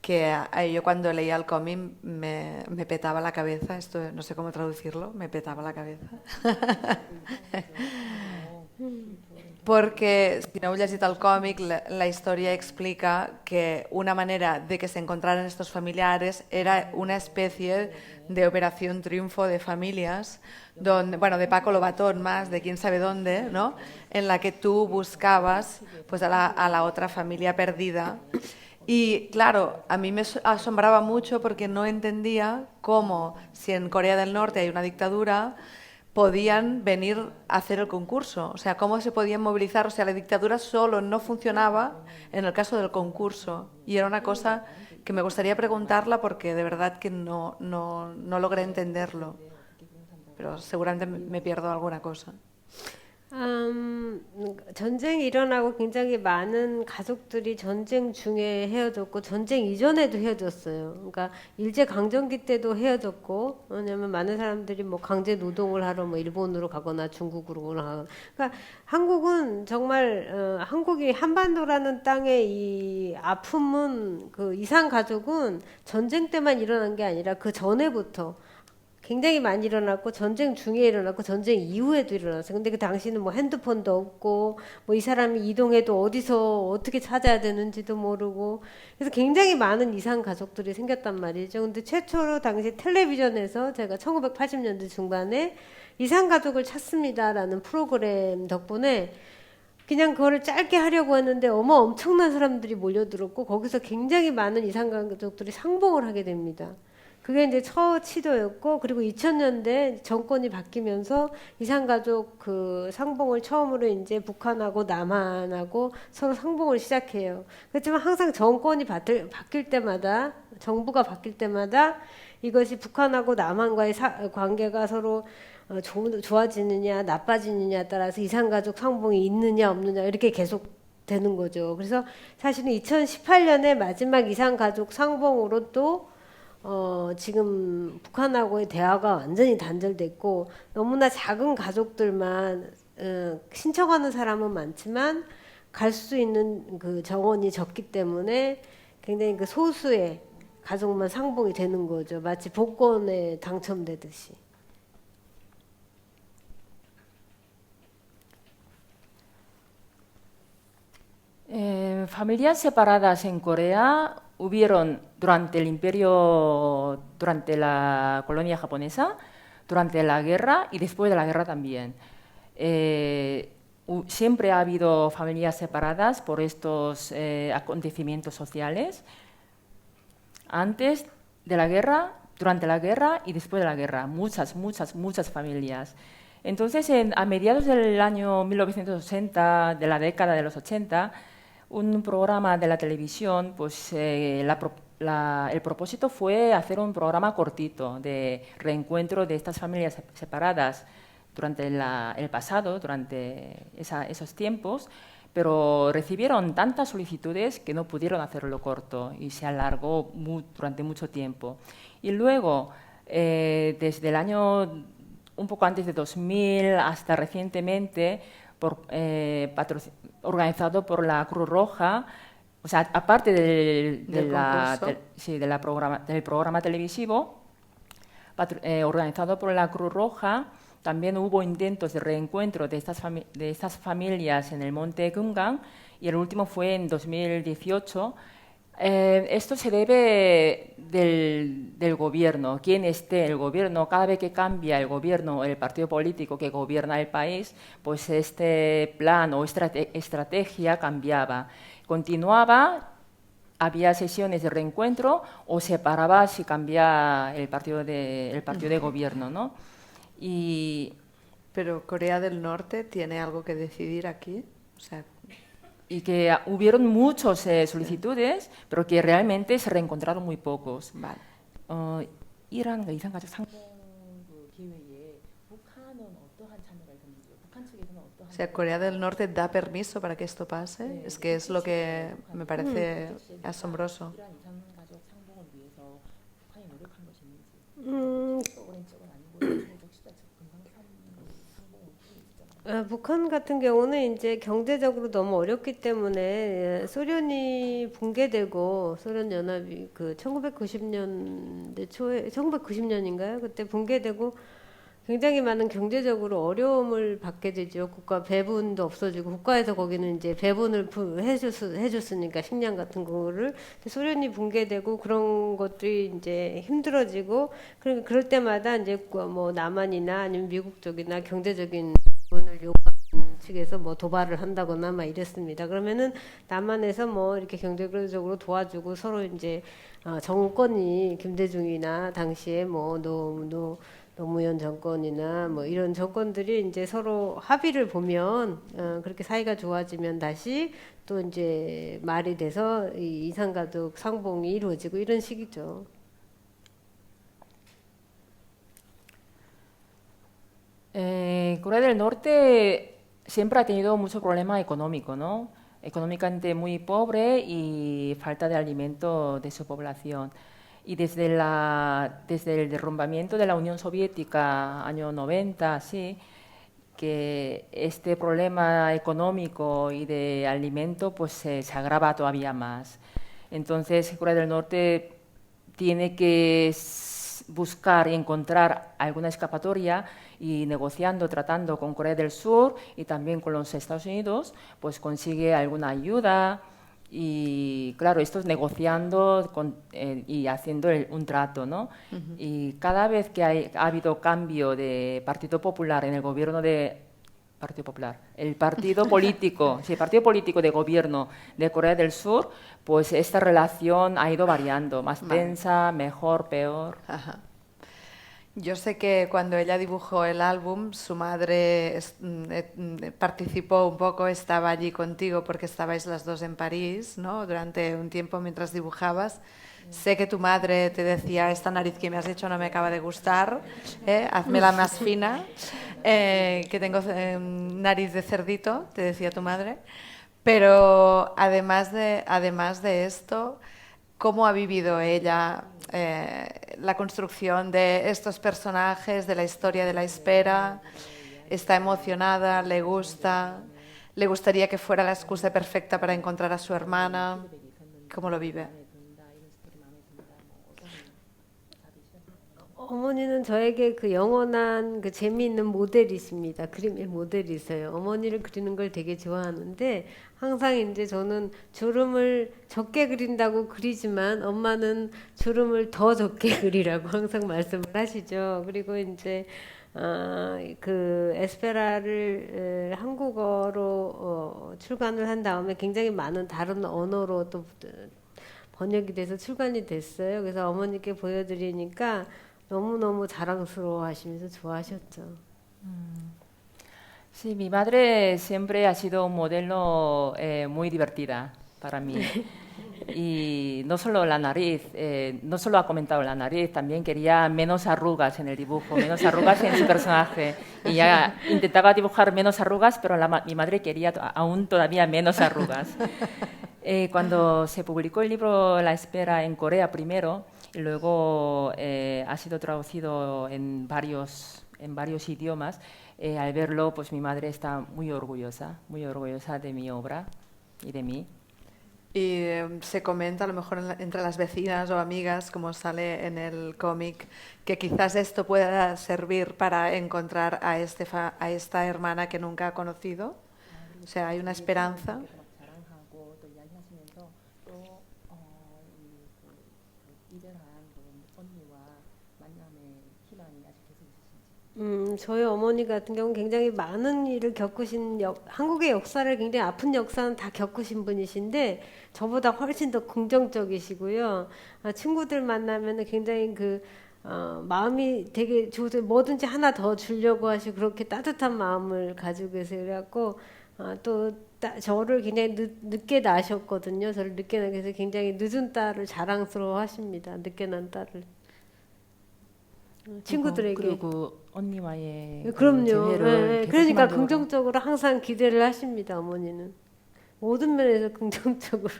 que yo cuando leía el cómic me petaba la cabeza, esto no sé cómo traducirlo, me petaba la cabeza. Porque, si no heu llegit el còmic, la història explica que una manera de que se encontraran estos familiares era una especie de operación triunfo de familias, donde, bueno, de Paco Lobatón más, de quién sabe dónde, ¿no? En la que tú buscabas pues, a la otra familia perdida. Y claro, a mí me asombraba mucho porque no entendía cómo, si en Corea del Norte hay una dictadura, podían venir a hacer el concurso. O sea, cómo se podían movilizar. O sea, la dictadura solo no funcionaba en el caso del concurso. Y era una cosa que me gustaría preguntarla porque de verdad que no logré entenderlo. Pero seguramente me pierdo alguna cosa. 전쟁이 일어나고 굉장히 많은 가족들이 전쟁 중에 헤어졌고 전쟁 이전에도 헤어졌어요. 그러니까 일제 강점기 때도 헤어졌고, 왜냐면 많은 사람들이 뭐 강제 노동을 하러 뭐 일본으로 가거나 중국으로 가거나. 그러니까 한국은 정말 한국이 한반도라는 땅의 이 아픔은 그 이산 가족은 전쟁 때만 일어난 게 아니라 그 전에부터 굉장히 많이 일어났고 전쟁 중에 일어났고 전쟁 이후에도 일어났어요. 근데 그 당시는 뭐 핸드폰도 없고 뭐 이 사람이 이동해도 어디서 어떻게 찾아야 되는지도 모르고 그래서 굉장히 많은 이산 가족들이 생겼단 말이죠. 근데 최초로 당시 텔레비전에서 제가 1980년대 중반에 이산 가족을 찾습니다라는 프로그램 덕분에 그냥 그거를 짧게 하려고 했는데 엄청난 사람들이 몰려들었고 거기서 굉장히 많은 이산 가족들이 상봉을 하게 됩니다. 그게 이제 첫 시도였고 그리고 2000년대 정권이 바뀌면서 이산가족 그 상봉을 처음으로 이제 북한하고 남한하고 서로 상봉을 시작해요. 그렇지만 항상 정권이 바뀔 때마다 정부가 바뀔 때마다 이것이 북한하고 남한과의 관계가 서로 좋아지느냐 나빠지느냐에 따라서 이산가족 상봉이 있느냐 없느냐 이렇게 계속 되는 거죠. 그래서 사실은 2018년에 마지막 이산가족 상봉으로 또 지금 북한하고의 대화가 완전히 단절됐고 너무나 작은 가족들만 신청하는 사람은 많지만 갈 수 있는 그 정원이 적기 때문에 굉장히 그 소수의 가족만 상봉이 되는 거죠. 마치 복권에 당첨되듯이. Familias separadas en Corea hubieron durante el imperio, durante la colonia japonesa, durante la guerra y después de la guerra también. Siempre ha habido familias separadas por estos acontecimientos sociales. Antes de la guerra, durante la guerra y después de la guerra. Muchas familias. Entonces, a mediados del año 1980, de la década de los 80, un programa de la televisión, pues el propósito fue hacer un programa cortito de reencuentro de estas familias separadas durante el pasado, durante esos tiempos, pero recibieron tantas solicitudes que no pudieron hacerlo corto y se alargó durante mucho tiempo. Y luego, desde el año un poco antes de 2000 hasta recientemente, organizado por la Cruz Roja, o sea, aparte del programa televisivo, organizado por la Cruz Roja, también hubo intentos de reencuentro de estas familias en el monte Kumgang y el último fue en 2018. Esto se debe del gobierno, quien esté el gobierno, cada vez que cambia el gobierno, el partido político que gobierna el país, pues este plan o estrategia cambiaba. Continuaba, había sesiones de reencuentro o se paraba si cambia el partido de gobierno, ¿no? Pero Corea del Norte tiene algo que decidir aquí, o sea, y que hubieron muchas solicitudes, pero que realmente se reencontraron muy pocos. vale. 이란 이산가족 상봉 기회에 북한은 어떠한 참여가 있었는지요? 북한 측에서는 어떠한? O sea, Corea del Norte da permiso para que esto pase. Es que es lo que me parece asombroso. 이란 이산가족 상봉을 위해서 북한이 노력한 것이 있는지. 오랜 적은 아니고 적시자 측 금방 상봉을 했잖아요. 북한 같은 경우는 이제 경제적으로 너무 어렵기 때문에 소련이 붕괴되고 소련 연합이 그 1990년대 초에 1990년인가요? 그때 붕괴되고 굉장히 많은 경제적으로 어려움을 받게 되죠. 국가 배분도 없어지고 국가에서 거기는 이제 배분을 해줬으니까 식량 같은 거를 소련이 붕괴되고 그런 것들이 이제 힘들어지고 그러니까 그럴 때마다 이제 뭐 남한이나 아니면 미국 쪽이나 경제적인 부분을 요구하는 측에서 뭐 도발을 한다거나 막 이랬습니다. 그러면은 남한에서 뭐 이렇게 경제적으로 도와주고 서로 이제 정권이 김대중이나 당시에 뭐 노무현 정권이나 뭐 이런 정권들이 이제 서로 합의를 보면 그렇게 사이가 좋아지면 다시 또 이제 말이 돼서 이 이산가족 상봉이 이루어지고 이런 식이죠. Corea del Norte siempre ha tenido mucho problema económico, ¿no? Económicamente muy pobre y falta de alimento de su población. Y desde el derrumbamiento de la Unión Soviética, año 90, sí, que este problema económico y de alimento pues se agrava todavía más. Entonces, Corea del Norte tiene que buscar y encontrar alguna escapatoria y negociando, tratando con Corea del Sur y también con los Estados Unidos, pues consigue alguna ayuda y claro, esto es negociando y haciendo un trato, ¿no? Y cada vez que ha habido cambio de Partido Popular en el gobierno de Partido Popular, el partido político, sí, el partido político de gobierno de Corea del Sur, pues esta relación ha ido variando, más tensa, mejor, peor. Ajá. Yo sé que cuando ella dibujó el álbum, su madre participó un poco, estaba allí contigo porque estabais las dos en París, ¿no? Durante un tiempo mientras dibujabas. Sé que tu madre te decía, esta nariz que me has hecho no me acaba de gustar, házmela más fina, que tengo nariz de cerdito, te decía tu madre. Pero además de esto, ¿cómo ha vivido ella la construcción de estos personajes, de la historia de la espera? ¿Está emocionada? ¿Le gusta? ¿Le gustaría que fuera la excusa perfecta para encontrar a su hermana? ¿Cómo lo vive? 어머니는 저에게 그 영원한 그 재미있는 모델이십니다. 그림의 모델이세요. 어머니를 그리는 걸 되게 좋아하는데 항상 이제 저는 주름을 적게 그린다고 그리지만 엄마는 주름을 더 적게 그리라고 항상 말씀을 하시죠. 그리고 이제 그 에스페라를 한국어로 출간을 한 다음에 굉장히 많은 다른 언어로 또 번역이 돼서 출간이 됐어요. 그래서 어머니께 보여드리니까 너무너무 자랑스러워하시면서 좋아하셨죠. Sí, mi madre siempre ha sido un modelo muy divertida para mí. Y no solo la nariz, no solo ha comentado la nariz, también quería menos arrugas en el dibujo, menos arrugas en su personaje. Y ya intentaba dibujar menos arrugas, pero mi madre quería aún todavía menos arrugas. Cuando se publicó el libro La Espera en Corea primero, y luego ha sido traducido en varios idiomas, al verlo, pues mi madre está muy orgullosa de mi obra y de mí. Y se comenta, a lo mejor entre las vecinas o amigas, como sale en el cómic, que quizás esto pueda servir para encontrar a esta hermana que nunca ha conocido. O sea, hay una esperanza. 저희 어머니 같은 경우는 굉장히 많은 일을 겪으신 한국의 역사를 굉장히 아픈 역사는 다 겪으신 분이신데 저보다 훨씬 더 긍정적이시고요. 친구들 만나면 굉장히 마음이 되게 좋으세요. 뭐든지 하나 더 주려고 하시고 그렇게 따뜻한 마음을 가지고 계세요. 그래갖고 또 저를 굉장히 늦게 낳으셨거든요. 저를 늦게 낳게 해서 굉장히 늦은 딸을 자랑스러워 하십니다. 늦게 난 딸을. 친구들에게. 그리고 언니와의 그럼요. 재회를 그러니까 긍정적으로 항상 기대를 하십니다. 어머니는 모든 면에서 긍정적으로.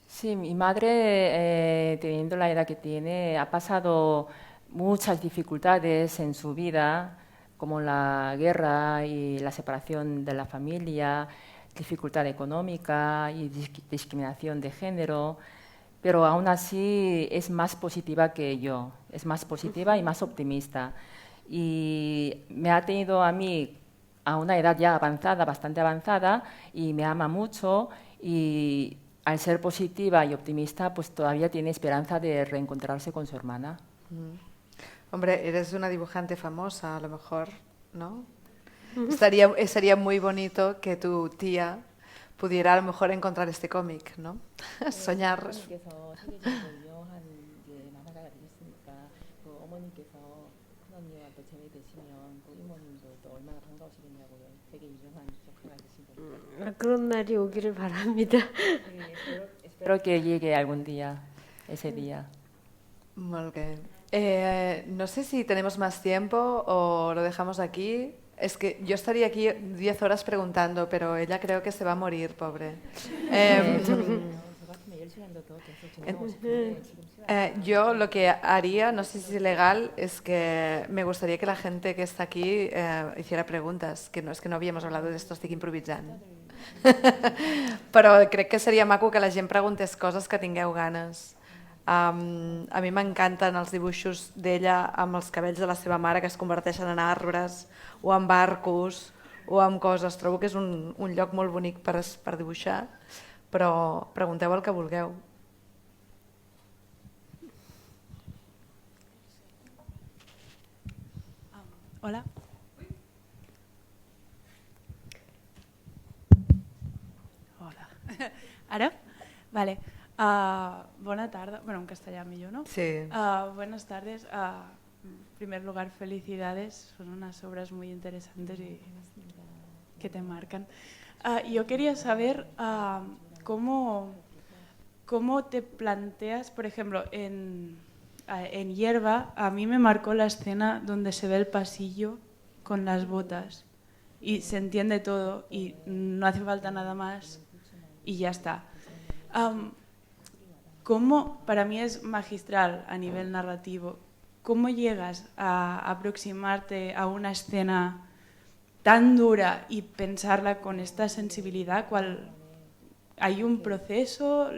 Sí, mi madre, teniendo la edad que tiene, ha pasado muchas dificultades en su vida, como la guerra y la separación de la familia, dificultad económica y discriminación de género. Pero aún así es más positiva que yo, es más positiva y más optimista. Y me ha tenido a mí a una edad ya avanzada, bastante avanzada, y me ama mucho y al ser positiva y optimista, pues todavía tiene esperanza de reencontrarse con su hermana. Hombre, eres una dibujante famosa, a lo mejor, ¿no? Sería muy bonito que tu tía pudiera a lo mejor encontrar este cómic, ¿no? Soñar. 그런 날이 오기를 바랍니다. Espero que llegue algún día, ese día. Molt bé. No sé si tenemos más tiempo o lo dejamos aquí. Es que yo estaría aquí 10 horas preguntando, pero ella creo que se va a morir, pobre. Yo lo que haría, no sé si es legal, es que me gustaría que la gente que está aquí hiciera preguntas, que no es que no habíamos hablado de esto, estic improvisant. Però crec que seria maco que la gent preguntés coses que tingueu ganes. A mi m'encanten els dibuixos d'ella amb els cabells de la seva mare que es converteixen en arbres o en barcos o en coses. Trobo que és un lloc molt bonic per dibuixar, però pregunteu el que vulgueu. Hola. Hola. ¿Ara? Vale. Buena tarde. Bueno, en castellano millor, ¿no? Sí. Buenas tardes. En primer lugar, felicidades. Son unas obras muy interesantes y que te marcan. Yo quería saber cómo te planteas, por ejemplo, en Hierba, a mí me marcó la escena donde se ve el pasillo con las botas y se entiende todo y no hace falta nada más y ya está. ¿Cómo, para mí es magistral a nivel narrativo, cómo llegas a aproximarte a una escena tan dura y pensarla con esta sensibilidad? ¿Hay un proceso?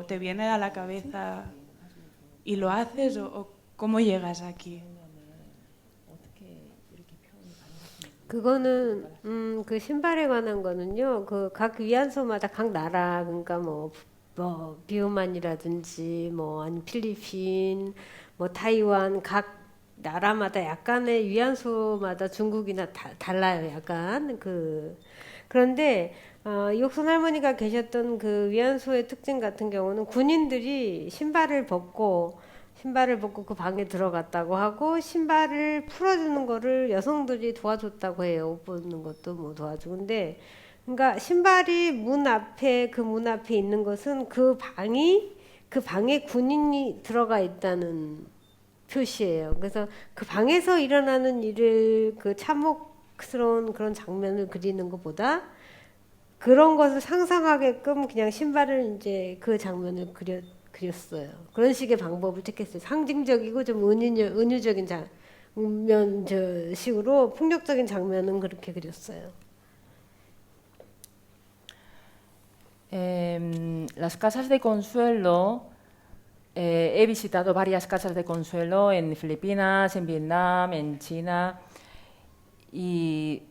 ¿Te viene a la cabeza y lo haces? ¿O cómo llegas aquí? 그거는 그 신발에 관한 거는요. 그 각 위안소마다 각 나라 그러니까 뭐 비오만이라든지 뭐 아니 필리핀, 뭐 타이완 각 나라마다 약간의 위안소마다 중국이나 달라요. 약간 그런데 육손 할머니가 계셨던 그 위안소의 특징 같은 경우는 군인들이 신발을 벗고 그 방에 들어갔다고 하고 신발을 풀어주는 거를 여성들이 도와줬다고 해요. 옷 벗는 것도 뭐 도와주고. 근데 그러니까 신발이 문 앞에 있는 것은 그 방에 군인이 들어가 있다는 표시예요. 그래서 그 방에서 일어나는 일을 그 참혹스러운 그런 장면을 그리는 것보다 그런 것을 상상하게끔 그냥 신발을 이제 그 장면을 그렸어요. 그런 식의 방법을 택했어요. 상징적이고 좀 은유적인 식으로 폭력적인 장면은 그렇게 그렸어요. Las casas de consuelo, he visitado varias casas de consuelo en Filipinas, en Vietnam, en China y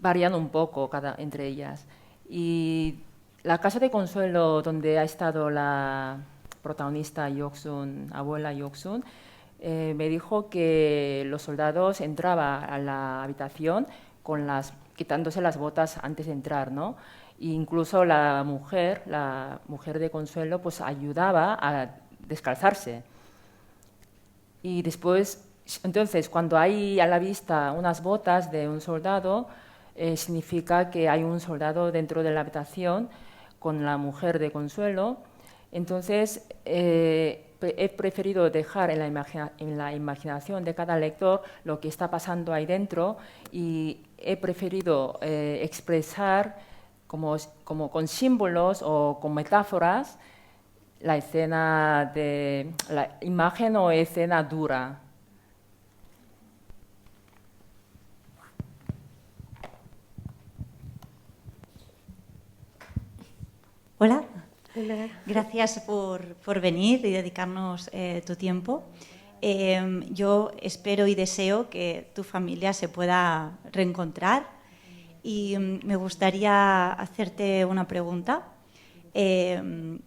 varían un poco entre ellas. Y la casa de consuelo donde ha estado la protagonista Yoksun, abuela Yoksun, me dijo que los soldados entraban a la habitación quitándose las botas antes de entrar, ¿no? E incluso la mujer de consuelo, pues ayudaba a descalzarse. Y después, entonces, cuando hay a la vista unas botas de un soldado, significa que hay un soldado dentro de la habitación con la mujer de consuelo. Entonces, he preferido dejar en la imaginación de cada lector lo que está pasando ahí dentro y he preferido expresar como con símbolos o con metáforas la imagen o escena dura. Hola. Hola. Gracias por venir y dedicarnos tu tiempo. Yo espero y deseo que tu familia se pueda reencontrar y me gustaría hacerte una pregunta. Me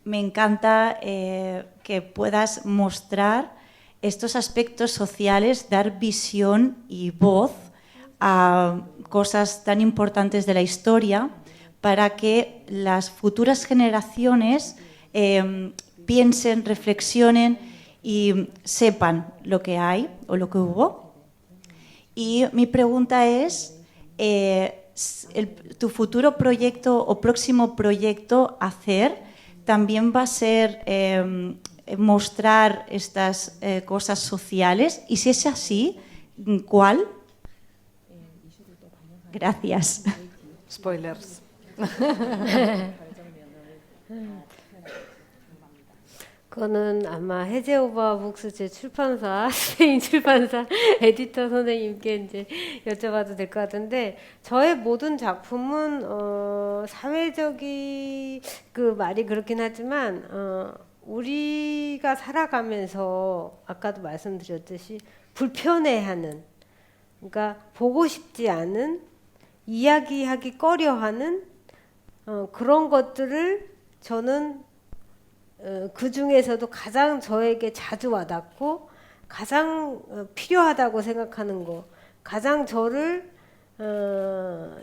encanta que puedas mostrar estos aspectos sociales, dar visión y voz a cosas tan importantes de la historia, para que las futuras generaciones piensen, reflexionen y sepan lo que hay o lo que hubo. Y mi pregunta es, ¿tu futuro proyecto o próximo proyecto también va a ser mostrar estas cosas sociales? Y si es así, ¿cuál? Gracias. Spoilers. 그거는 아마 해제 오버 북스 제 출판사 스페인 출판사 에디터 선생님께 이제 여쭤봐도 될 것 같은데 저의 모든 작품은 사회적이 그 말이 그렇긴 하지만 우리가 살아가면서 아까도 말씀드렸듯이 불편해하는 그러니까 보고 싶지 않은 이야기하기 꺼려하는 그런 것들을 저는 그 중에서도 가장 저에게 자주 와닿고 가장 필요하다고 생각하는 거, 가장 저를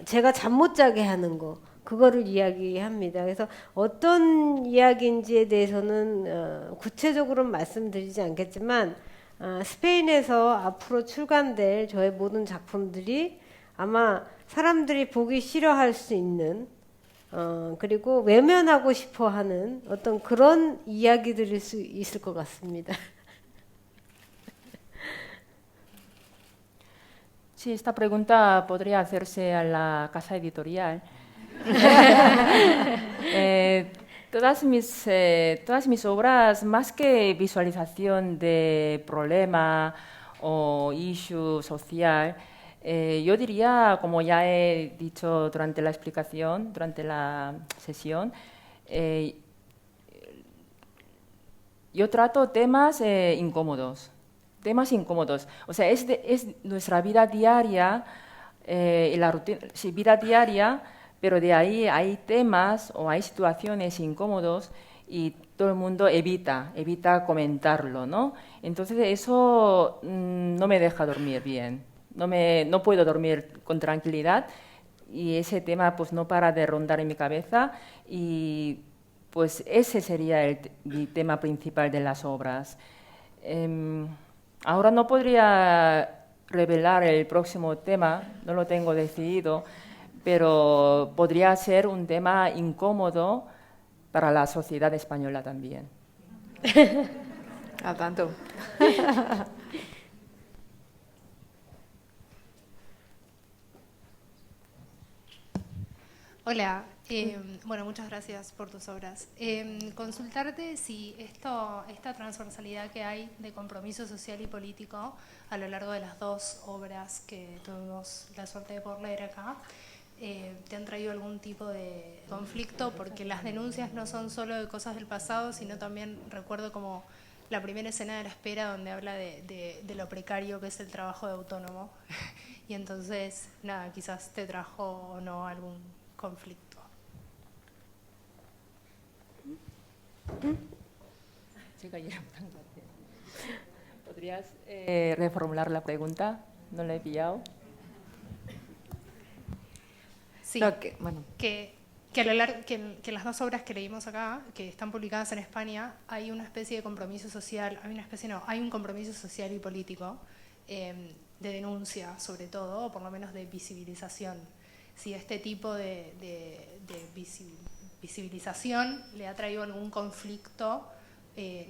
제가 잠 못 자게 하는 거, 그거를 이야기합니다. 그래서 어떤 이야기인지에 대해서는 구체적으로는 말씀드리지 않겠지만 스페인에서 앞으로 출간될 저의 모든 작품들이 아마 사람들이 보기 싫어할 수 있는 그리고 외면하고 싶어하는 어떤 그런 이야기들일 수 있을 것 같습니다. Sí, esta pregunta podría hacerse a la casa editorial. Todas mis obras, más que visualización de problema o issue social, yo diría, como ya he dicho durante la explicación, durante la sesión, yo trato temas incómodos. Temas incómodos. O sea, es nuestra vida diaria, la rutina, sí, vida diaria, pero de ahí hay temas o hay situaciones incómodos y todo el mundo evita comentarlo, ¿no? Entonces eso no me deja dormir bien. No puedo dormir con tranquilidad y ese tema pues no para de rondar en mi cabeza y pues ese sería mi tema principal de las obras. Ahora no podría revelar el próximo tema, no lo tengo decidido, pero podría ser un tema incómodo para la sociedad española también. Al tanto. Hola, bueno, muchas gracias por tus obras. Consultarte si esta transversalidad que hay de compromiso social y político a lo largo de las dos obras que tuvimos la suerte de poder leer acá, te han traído algún tipo de conflicto, porque las denuncias no son solo de cosas del pasado, sino también recuerdo como la primera escena de La espera, donde habla de lo precario que es el trabajo de autónomo. Y entonces, nada, quizás te trajo o no algún conflicto. ¿Podrías reformular la pregunta? No la he pillado. Sí, No, bueno. que a lo largo, que en las dos obras que leímos acá, que están publicadas en España, hay una especie de compromiso social, hay un compromiso social y político de denuncia, sobre todo, o por lo menos de visibilización. Si este tipo de visibilización le ha traído algún conflicto,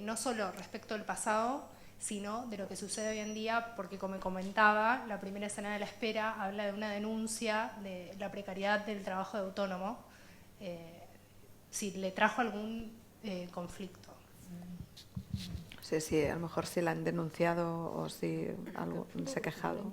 no solo respecto al pasado, sino de lo que sucede hoy en día, porque como comentaba, la primera escena de La espera habla de una denuncia de la precariedad del trabajo de autónomo, si le trajo algún conflicto. Sí, a lo mejor si la han denunciado o si algo se ha quejado.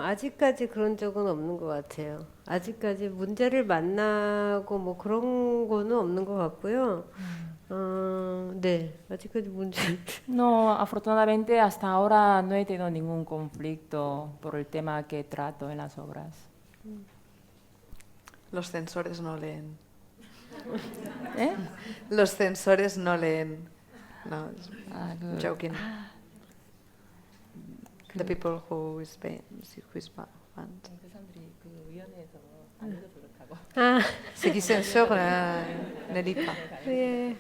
아직까지 그런 적은 없는 것 같아요. 아직까지 문제를 만나고 뭐 그런 거는 없는 것 같고요. 네, 아직까지 문제. No, afortunadamente hasta ahora no he tenido ningún conflicto por el tema que trato en las obras. Los censores no leen. ¿Eh? Los censores no leen. No, joking. The people who is fans. C'est qui censure ne lit pas. 예.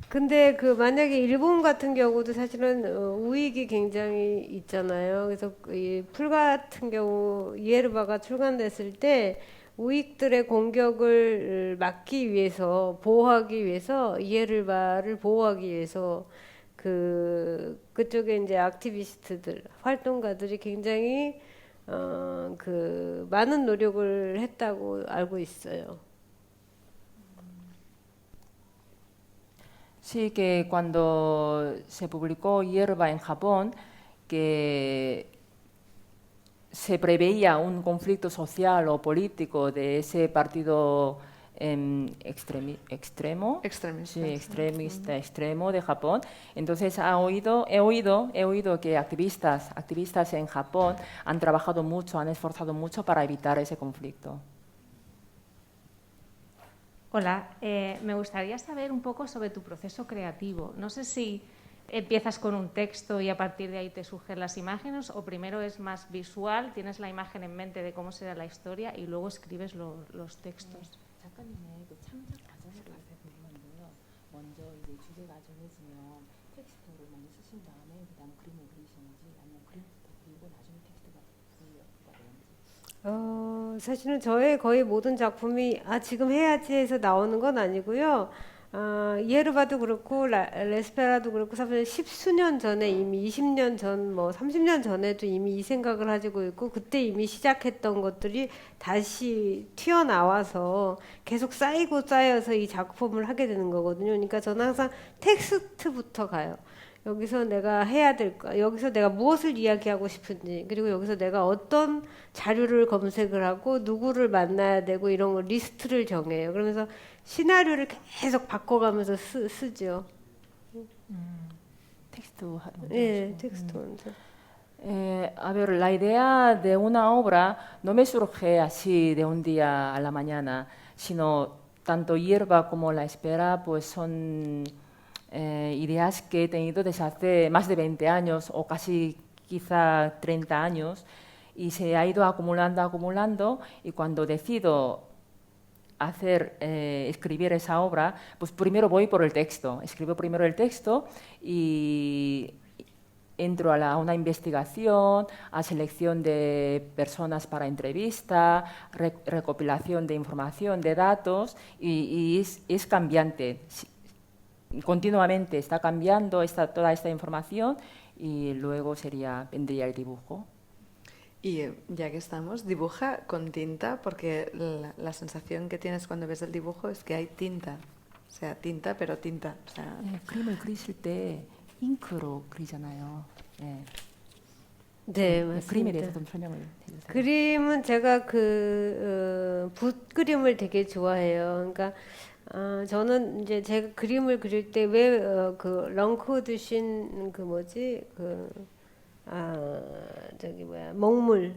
근데 그 만약에 일본 같은 경우도 사실은 우익이 굉장히 있잖아요. 그래서 이 풀 같은 경우 이에르바가 출간됐을 때 우익들의 공격을 막기 위해서 보호하기 위해서 이에르바를 보호하기 위해서 그쪽에 이제 액티비스트들 활동가들이 굉장히 그 많은 노력을 했다고 알고 있어요. Sí, que cuando se publicó Hierba en Japón, que se preveía un conflicto social o político de ese partido extremo, extremo de Japón. Entonces he oído que activistas en Japón han trabajado mucho, han esforzado mucho para evitar ese conflicto. Hola, me gustaría saber un poco sobre tu proceso creativo. No sé si empiezas con un texto y a partir de ahí te surgen las imágenes o primero es más visual, tienes la imagen en mente de cómo será la historia y luego escribes los textos. 사실은 저의 거의 모든 작품이 지금 해야지 해서 나오는 건 아니고요. 이에르바도 그렇고 레스페라도 그렇고 사실 10수년 전에 이미 20년 전, 뭐 30년 전에도 이미 이 생각을 가지고 있고 그때 이미 시작했던 것들이 다시 튀어나와서 계속 쌓여서 이 작품을 하게 되는 거거든요. 그러니까 저는 항상 텍스트부터 가요. 여기서 내가 해야 될까? 여기서 내가 무엇을 이야기하고 싶은지, 그리고 여기서 내가 어떤 자료를 검색을 하고 누구를 만나야 되고 이런 거 리스트를 정해요. 그러면서 시나리오를 계속 bacoga면서 쓰죠. Texto. 네, 텍스트 먼저. A ver, la idea de una obra no me surge así de un día a la mañana, sino tanto Hierba como La Espera pues son ideas que he tenido desde hace más de 20 años o casi quizá 30 años y se ha ido acumulando y cuando decido escribir esa obra, pues primero voy por el texto, escribo primero el texto y entro a una investigación, a selección de personas para entrevista, recopilación de información, de datos y es cambiante. Continuamente está cambiando toda esta información y luego vendría el dibujo. Y ya que estamos, dibuja con tinta porque la sensación que tienes cuando ves el dibujo es que hay tinta. O sea, tinta, pero tinta. O sea... 그림을 그리실 때 잉크로 그리잖아요. 네, 맞습니다. 그림에 대해서 좀 설명을 해주세요. 그림은 제가 붓 그림을 되게 좋아해요. 그러니까 저는 이제 제가 그림을 그릴 때 왜 렁코드신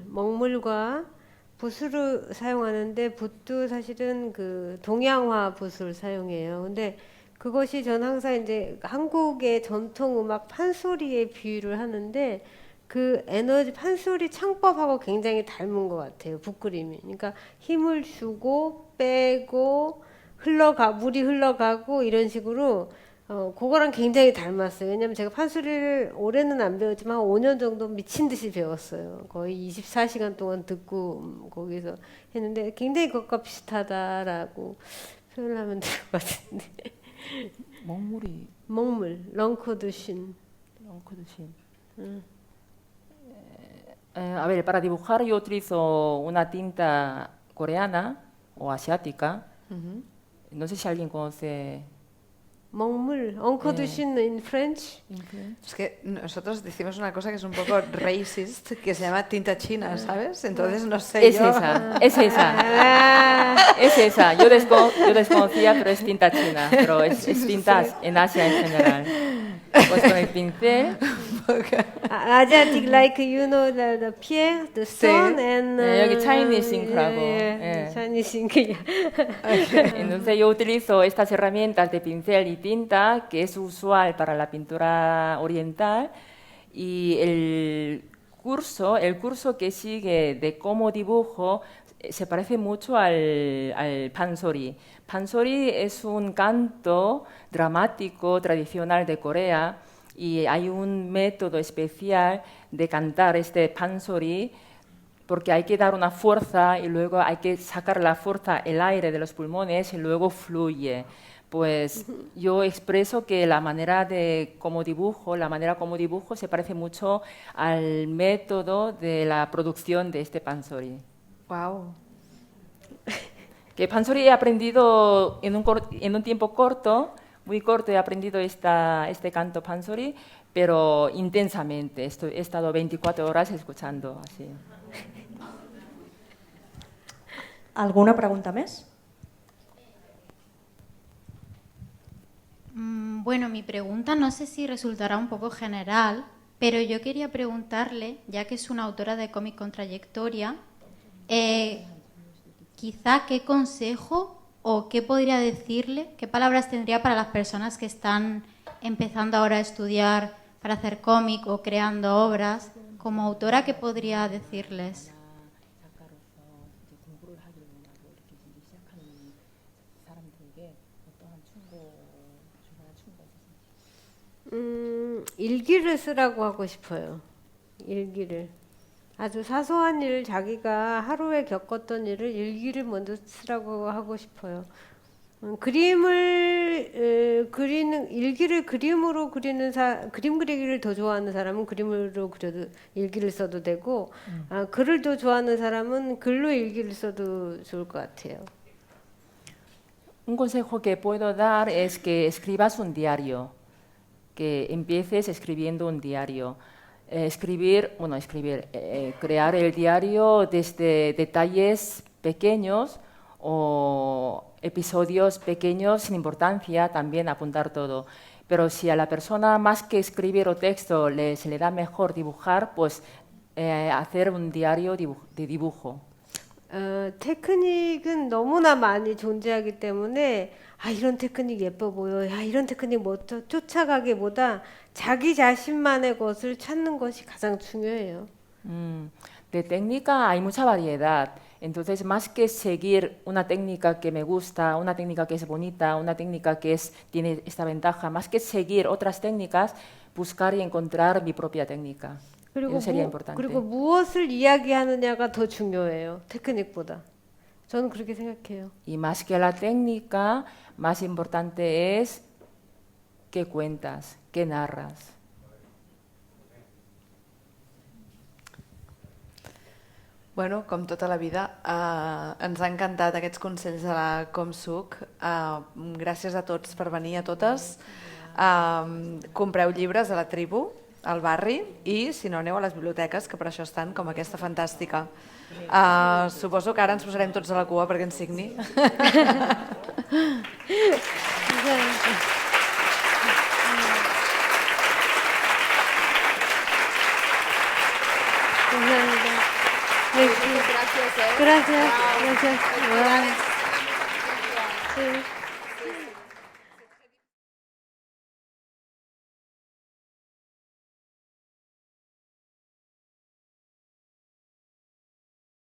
먹물과 붓을 사용하는데 붓도 사실은 동양화 붓을 사용해요. 근데 그것이 전 항상 이제 한국의 전통 음악 판소리에 비유를 하는데 그 에너지 판소리 창법하고 굉장히 닮은 것 같아요. 붓그림이. 그러니까 힘을 주고 빼고 물이 흘러가고 이런 식으로 그거랑 굉장히 닮았어요. 왜냐면 제가 판소리를 올해는 안 배웠지만 한 5년 정도 미친 듯이 배웠어요. 거의 24시간 동안 듣고 거기서 했는데 굉장히 그것과 비슷하다라고 표현하면 될 것 같은데. 먹물, 렁코드신. A ver, para dibujar yo utilizo una tinta coreana o asiática. No sé si alguien conoce. 먹물, 엉커드신 in French. Es que nosotros decimos una cosa que es un poco racist, que se llama tinta china, ¿sabes? Entonces no sé Es esa. Yo desconocía, pero es tinta china, pero es tinta en Asia en general. Pues con el pincel Asiatic like the pie, the stone and 여기 Chinese ink라고. Chinese ink. Entonces yo utilizo estas herramientas de pincel y tinta que es usual para la pintura oriental y el curso que sigue de cómo dibujo se parece mucho al pansori. Pansori es un canto dramático tradicional de Corea y hay un método especial de cantar este pansori porque hay que dar una fuerza y luego hay que sacar la fuerza, el aire de los pulmones y luego fluye. Pues yo expreso que la manera como dibujo se parece mucho al método de la producción de este pansori. Wow. Que pansori he aprendido en un tiempo corto, muy corto, he aprendido este canto pansori, pero intensamente. He estado 24 horas escuchando así. ¿Alguna pregunta més? Bueno, mi pregunta no sé si resultará un poco general, pero yo quería preguntarle, ya que es una autora de cómic con trayectoria, quizá qué consejo o qué podría decirle, qué palabras tendría para las personas que están empezando ahora a estudiar para hacer cómic o creando obras. Como autora, ¿qué podría decirles? 일기를 쓰라고 하고 싶어요. 일기를. 아주 사소한 일, 자기가 하루에 겪었던 일을 일기를 먼저 쓰라고 하고 싶어요. 일기를 그림으로 그림 그리기를 더 좋아하는 사람은 그림으로 그려도 일기를 써도 되고, 글을 더 좋아하는 사람은 글로 일기를 써도 좋을 것 같아요. Un consejo que puedo dar es que escribas un diario, que empieces escribiendo un diario. Crear el diario desde detalles pequeños o episodios pequeños sin importancia, también apuntar todo. Pero si a la persona más que escribir o texto se le da mejor dibujar, pues hacer un diario de dibujo. 테크닉은 너무나 많이 존재하기 때문에 이런 테크닉 예뻐 보여, 이런 테크닉 멋져, 쫓아가기보다 자기 자신만의 것을 찾는 것이 가장 중요해요. De técnica hay mucha variedad. Entonces, más que seguir una técnica que me gusta, una técnica que es bonita, una técnica que tiene esta ventaja, más que seguir otras técnicas, buscar y encontrar mi propia técnica. Eso sería importante. 그리고 무엇을 이야기하느냐가 더 중요해요. 테크닉보다. 저는 그렇게 생각해요. Y más que la técnica, más importante es qué cuentas, qué narras. Bueno, com tota la vida, ens ha encantat aquests consells de la ComSuc. Gràcies a tots per venir, a totes. Compreu llibres a la tribu, al barri, i si no, aneu a les biblioteques, que per això estan, com aquesta fantàstica. Suposo que ara ens posarem tots a la cua perquè ens signi. Gracias. Gracias.